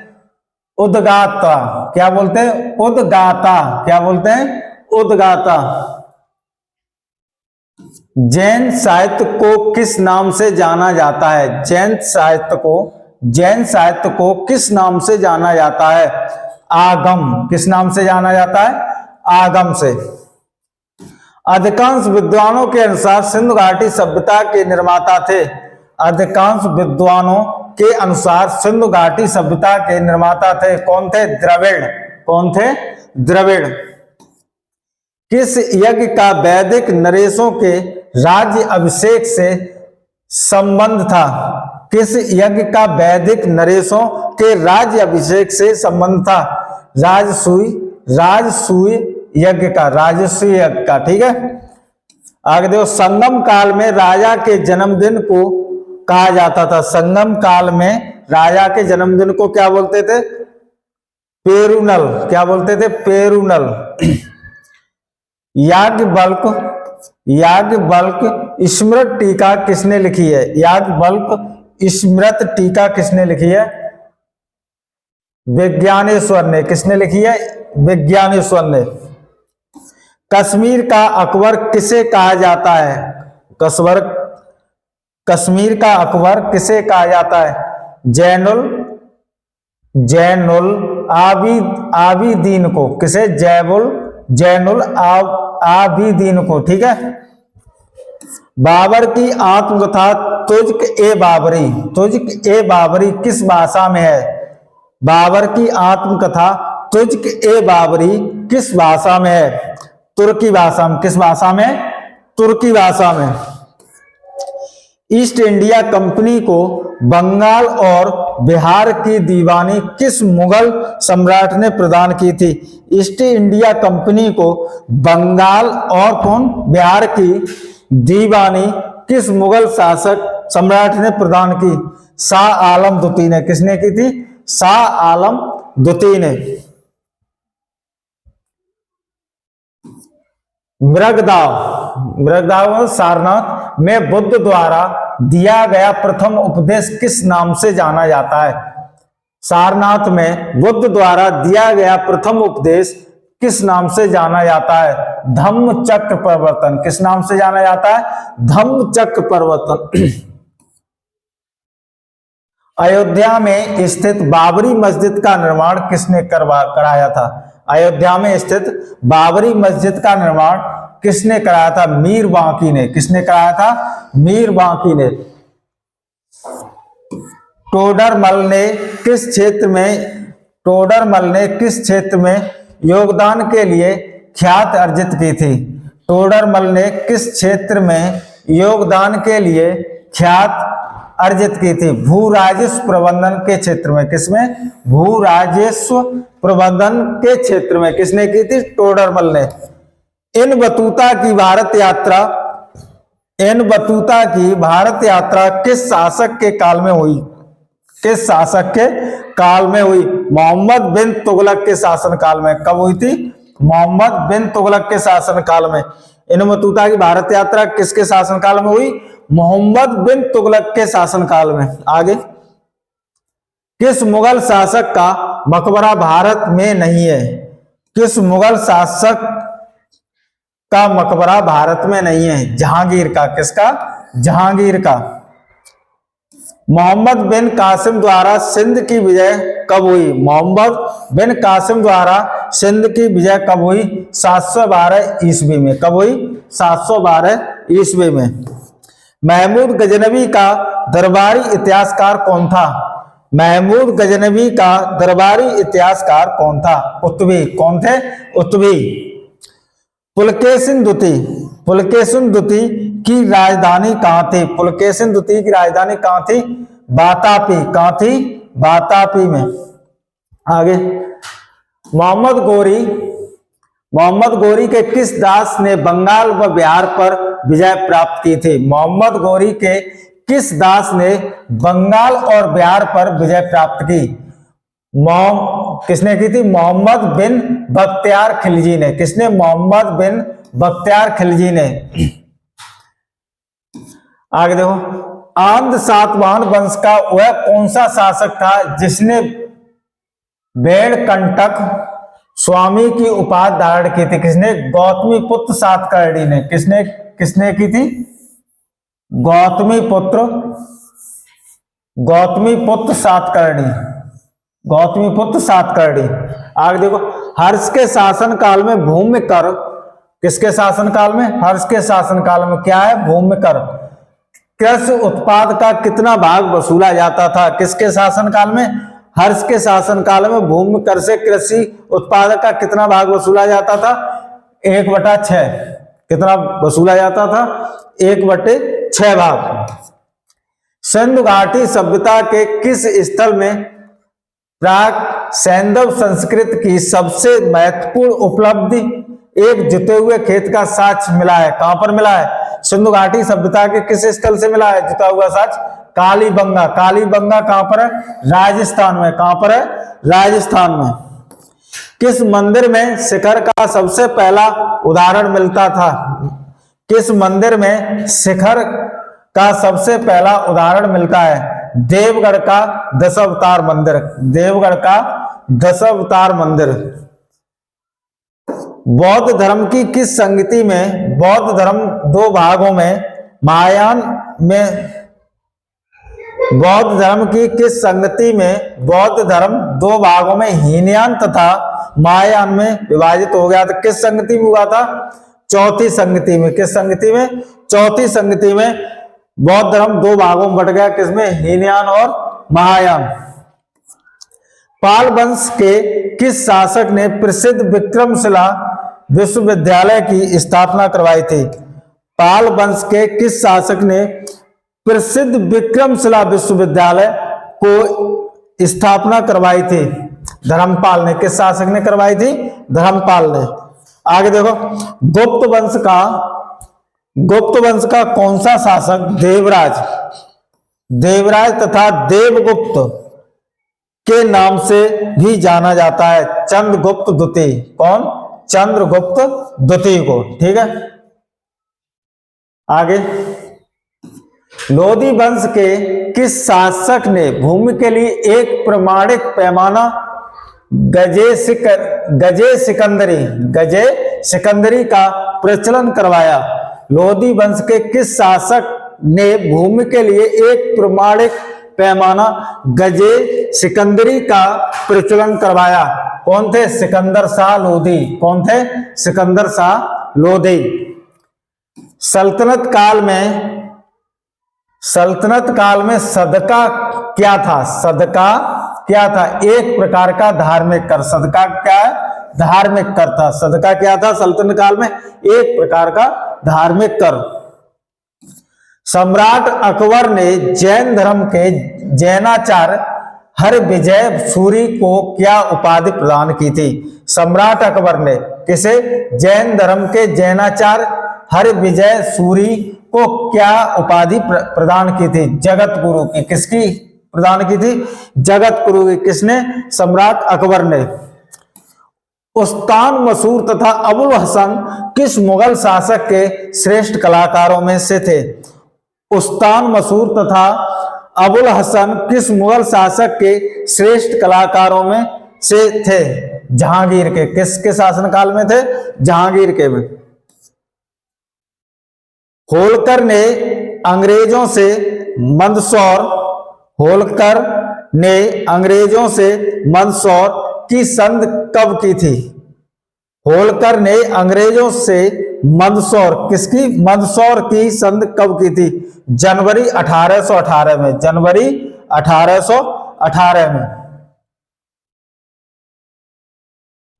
Speaker 1: उद्गाता। क्या बोलते हैं? उद्गाता। क्या बोलते हैं? उद्गाता। जैन साहित्य को किस नाम से जाना जाता है? जैन साहित्य को किस नाम से जाना जाता है? आगम। किस नाम से जाना जाता है? आगम से। अधिकांश विद्वानों के अनुसार सिंधु घाटी सभ्यता के निर्माता थे। अधिकांश विद्वानों के अनुसार सिंधु घाटी सभ्यता के निर्माता थे। कौन थे? द्रविड़। कौन थे? द्रविड़। किस यज्ञ का वैदिक नरेशों के राज्य अभिषेक से संबंध था? किस यज्ञ का वैदिक नरेशों के राज्य अभिषेक से संबंध था? राजसूय यज्ञ का। राजसूय यज्ञ का। ठीक है। आगे देखो। संगम काल में राजा के जन्मदिन को कहा जाता था। संगम काल में राजा के जन्मदिन को क्या बोलते थे? पेरुनल। क्या बोलते थे? पेरुनल। याज्ञवल्क स्मृत टीका किसने लिखी है? याज्ञवल्क स्मृत टीका किसने लिखी है? विज्ञानेश्वर ने। किसने लिखी है? विज्ञानेश्वर ने। कश्मीर का अकबर किसे कहा जाता है? कश्मीर का अकबर किसे कहा जाता है? जैनुल आबिदीन को। किसे? जैनुल आबिदीन को। ठीक है। बाबर की आत्मकथा तुज़्क ए बाबरी किस भाषा में है? बाबर की आत्मकथा तुज़्क ए बाबरी किस भाषा में है? तुर्की भाषा में। किस भाषा में? तुर्की भाषा में। ईस्ट इंडिया कंपनी को बंगाल और बिहार की दीवानी किस मुगल सम्राट ने प्रदान की थी? ईस्ट इंडिया कंपनी को बंगाल और बिहार की दीवानी किस मुगल शासक सम्राट ने प्रदान की? शाह आलम द्वितीय ने। किसने की थी? शाह आलम द्वितीय ने। मृगदाव सारनाथ में बुद्ध द्वारा दिया गया प्रथम उपदेश किस नाम से जाना जाता है? सारनाथ में बुद्ध द्वारा दिया गया प्रथम उपदेश किस नाम से जाना जाता है? धम्म चक्र प्रवर्तन। किस नाम से जाना जाता है? धम्म चक्र प्रवर्तन। अयोध्या में स्थित बाबरी मस्जिद का निर्माण किसने कराया था? अयोध्या में स्थित बाबरी मस्जिद का निर्माण किसने कराया था? मीर बांकी ने। किसने कराया था? मीर बांकी ने। टोडरमल ने किस क्षेत्र में योगदान के लिए ख्याति अर्जित की थी? टोडरमल ने किस क्षेत्र में योगदान के लिए ख्याति अर्जित की थी? भू राजस्व प्रबंधन के क्षेत्र में। किसमें? भू राजस्व प्रबंधन के क्षेत्र में। किसने की थी? टोडरमल ने। इन बतूता की भारत यात्रा किस शासक के काल में हुई? किस शासक के काल में हुई? मोहम्मद बिन तुगलक के शासन काल में। कब हुई थी? मोहम्मद बिन तुगलक के शासन काल में। इन बतूता की भारत यात्रा किसके शासन काल में हुई? मोहम्मद बिन तुगलक के शासन काल में। आगे, किस मुगल शासक का मकबरा भारत में नहीं है? किस मुगल शासक का मकबरा भारत में नहीं है? जहांगीर का। किसका? जहांगीर का। मोहम्मद बिन कासिम द्वारा सिंध की विजय कब हुई? मोहम्मद बिन कासिम द्वारा सिंध की विजय कब हुई? 712 ईस्वी में। कब हुई? 712 ईस्वी में। महमूद गजनवी का दरबारी इतिहासकार कौन था? महमूद गजनवी का दरबारी इतिहासकार कौन था? उत्तवी। कौन थे? उत्तवी। पुलकेशिन द्वितीय की राजधानी कहां थी? पुलकेशिन द्वितीय की राजधानी कहां थी? बातापी। कहां थी? बातापी में। आगे, मोहम्मद गोरी के किस दास ने बंगाल व बिहार पर विजय प्राप्त की थी? मोहम्मद गोरी के किस दास ने बंगाल और बिहार पर विजय प्राप्त की? किसने की थी? मोहम्मद बिन बख्तियार खिलजी ने। किसने? मोहम्मद बिन बख्तियार खिलजी ने। आगे देखो, आंध्र सातवाहन वंश का वह कौन सा शासक था जिसने बेड़कंटक स्वामी की उपाधि धारण की थी? किसने? गौतमीपुत्र सातकर्णी ने। किसने की थी? गौतमीपुत्र सातकर्णी। आगे देखो, हर्ष के शासन काल में भूमि कर। किसके शासन काल में? हर्ष के शासन काल में क्या है? भूमि कर। कृषि उत्पाद का कितना भाग वसूला जाता था? किसके शासन काल में? हर्ष के शासन काल में भूमि कर से कृषि उत्पाद का कितना भाग वसूला जाता था? 1/6। कितना वसूला जाता था? 1/6 भाग। सिंधु घाटी सभ्यता के किस स्थल में प्राक सैंधव संस्कृत की सबसे महत्वपूर्ण उपलब्धि एक जुते हुए खेत का साक्ष्य मिला है? कहां पर मिला है? सिंधु घाटी सभ्यता के किस स्थल से मिला है जुता हुआ साक्ष्य? कालीबंगा। कालीबंगा कहां पर है? राजस्थान में। कहां पर है? राजस्थान में। किस मंदिर में शिखर का सबसे पहला उदाहरण मिलता था? किस मंदिर में शिखर का सबसे पहला उदाहरण मिलता है? देवगढ़ का दशावतार मंदिर। देवगढ़ का दशावतार मंदिर। बौद्ध धर्म की किस संगति में बौद्ध धर्म 2 भागों में महायान में बौद्ध धर्म की किस संगति में बौद्ध धर्म 2 भागों में हीनयान तथा महायान में विभाजित हो गया था? किस संगति में हुआ था? चौथी संगति में। किस संगति में? चौथी संगति में बौद्ध धर्म 2 भागों में बट गया। किसमें? हीनयान और महायान। पाल वंश के किस शासक ने प्रसिद्ध विक्रमशिला विश्वविद्यालय की स्थापना करवाई थी? पाल वंश के किस शासक ने प्रसिद्ध विक्रमशिला विश्वविद्यालय को स्थापना करवाई थी? धर्मपाल ने। किस शासक ने करवाई थी? धर्मपाल ने। आगे देखो, गुप्त वंश का कौन सा शासक? देवराज। देवराज तथा देवगुप्त के नाम से भी जाना जाता है चंद्रगुप्त द्वितीय। कौन? चंद्रगुप्त द्वितीय को। ठीक है, आगे लोधी वंश के किस शासक ने भूमि के लिए एक प्रमाणित पैमाना गजे सिकंदरी का प्रचलन करवाया? लोधी वंश के किस शासक ने भूमि के लिए एक प्रमाणिक पैमाना गजे सिकंदरी का प्रचलन करवाया? कौन थे? सिकंदर शाह लोधी। कौन थे? सिकंदर शाह लोधी। सल्तनत काल में सदका क्या था? सदका क्या था? एक प्रकार का धार्मिक कर। सदका क्या है? धार्मिक कर था। सदका क्या था सल्तनत काल में? एक प्रकार का धार्मिक कर। सम्राट अकबर ने जैन धर्म के जैनाचार्य हरविजय सूरी को क्या उपाधि प्रदान की थी? सम्राट अकबर ने किसे? जैन धर्म के जैनाचार्य हरविजय सूरी को क्या उपाधि प्रदान की थी? जगत गुरु की। किसकी प्रदान की थी? जगत गुरु की। किसने? सम्राट अकबर ने। उस्तान मसूर तथा अबुल हसन किस मुगल शासक के श्रेष्ठ कलाकारों में से थे? उस्तान मसूर तथा अबुल हसन किस मुगल शासक के श्रेष्ठ कलाकारों में से थे? जहांगीर के। किसके शासनकाल में थे? जहांगीर के में। होलकर ने अंग्रेजों से मंदसौर की संधि कब की थी? होलकर ने अंग्रेजों से मंदसौर की संधि कब की थी? जनवरी 1818 में। जनवरी 1818 में।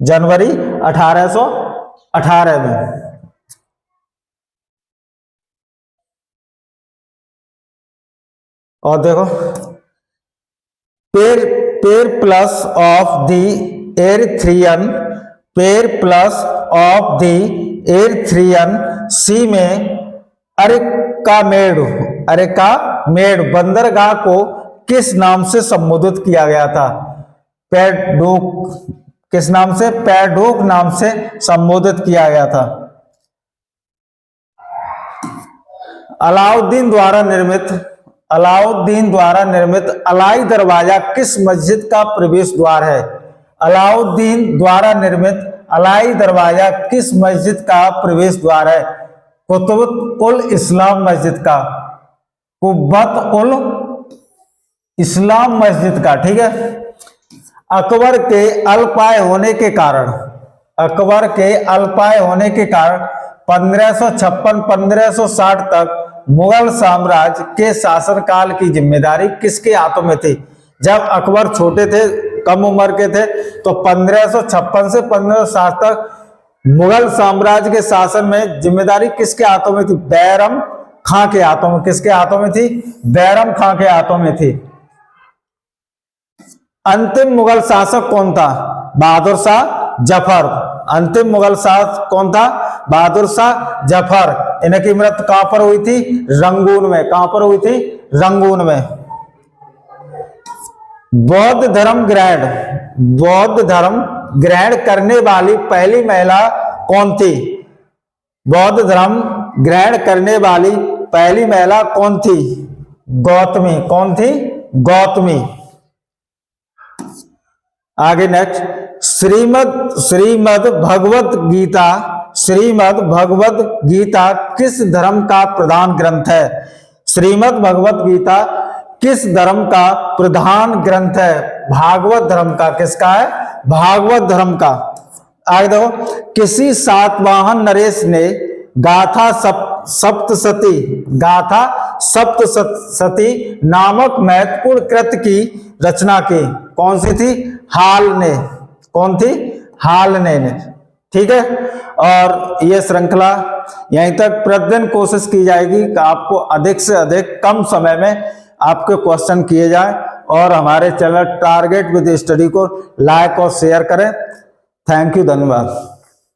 Speaker 1: जनवरी 1818 में। और देखो, पेर प्लस ऑफ द एरिथ्रियन सी में अरेकामेड बंदरगाह को किस नाम से संबोधित किया गया था? पैडोक। किस नाम से? पैडोक नाम से संबोधित किया गया था। अलाउद्दीन द्वारा निर्मित अलाई दरवाजा किस मस्जिद का प्रवेश द्वार है? अलाउद्दीन द्वारा निर्मित अलाई दरवाजा किस मस्जिद का प्रवेश द्वार है? कुतुब उल इस्लाम मस्जिद का। कुब्बत उल इस्लाम मस्जिद का। ठीक है। अकबर के अल्पाय होने के कारण 1556-1560 तक मुगल साम्राज्य के शासनकाल की जिम्मेदारी किसके हाथों में थी? जब अकबर छोटे थे, कम उम्र के थे, तो 1556 से 1560 तक मुगल साम्राज्य के शासन में जिम्मेदारी किसके हाथों में थी? बैरम खां के हाथों में। किसके हाथों में थी? बैरम खां के हाथों में थी। अंतिम मुगल शासक कौन था? बहादुर शाह जफर। अंतिम मुगल शासक कौन था? बहादुर शाह जफर। इनकी मृत्यु कहां पर हुई थी? रंगून में। कहां पर हुई थी? रंगून में। बौद्ध धर्म ग्रहण करने वाली पहली महिला कौन थी? बौद्ध धर्म ग्रहण करने वाली पहली महिला कौन थी? गौतमी। कौन थी? गौतमी। आगे नेक्स्ट, श्रीमद् भगवत गीता किस धर्म का प्रधान ग्रंथ है? श्रीमद् भगवत गीता किस धर्म का प्रधान ग्रंथ है? भागवत धर्म का। किसका है? भागवत धर्म का। आगे देखो, किसी सातवाहन नरेश ने गाथा सप्तसती नामक महत्वपूर्ण कृति की रचना की। कौन सी थी? हाल ने। कौन थी? हाल ने। ठीक है। और यह श्रृंखला यहीं तक प्रतिदिन कोशिश की जाएगी कि आपको अधिक से अधिक कम समय में आपके क्वेश्चन किए जाए, और हमारे चैनल टारगेट विद स्टडी को लाइक और शेयर करें। थैंक यू, धन्यवाद।